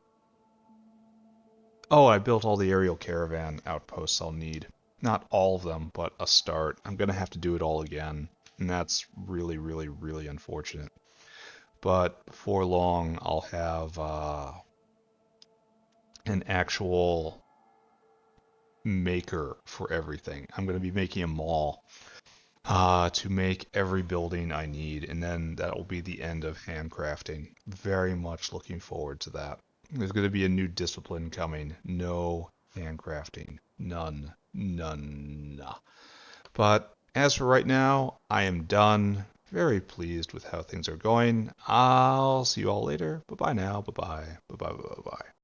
Oh, I built all the aerial caravan outposts I'll need. Not all of them, but a start. I'm gonna have to do it all again, and that's really, really, really unfortunate. But before long, I'll have an actual maker for everything. I'm gonna be making a mall to make every building I need, and then that will be the end of handcrafting. Very much looking forward to that. There's going to be a new discipline coming. No handcrafting. None. None. But as for right now, I am done. Very pleased with how things are going. I'll see you all later. Bye bye now. Bye bye. Bye bye. Bye bye.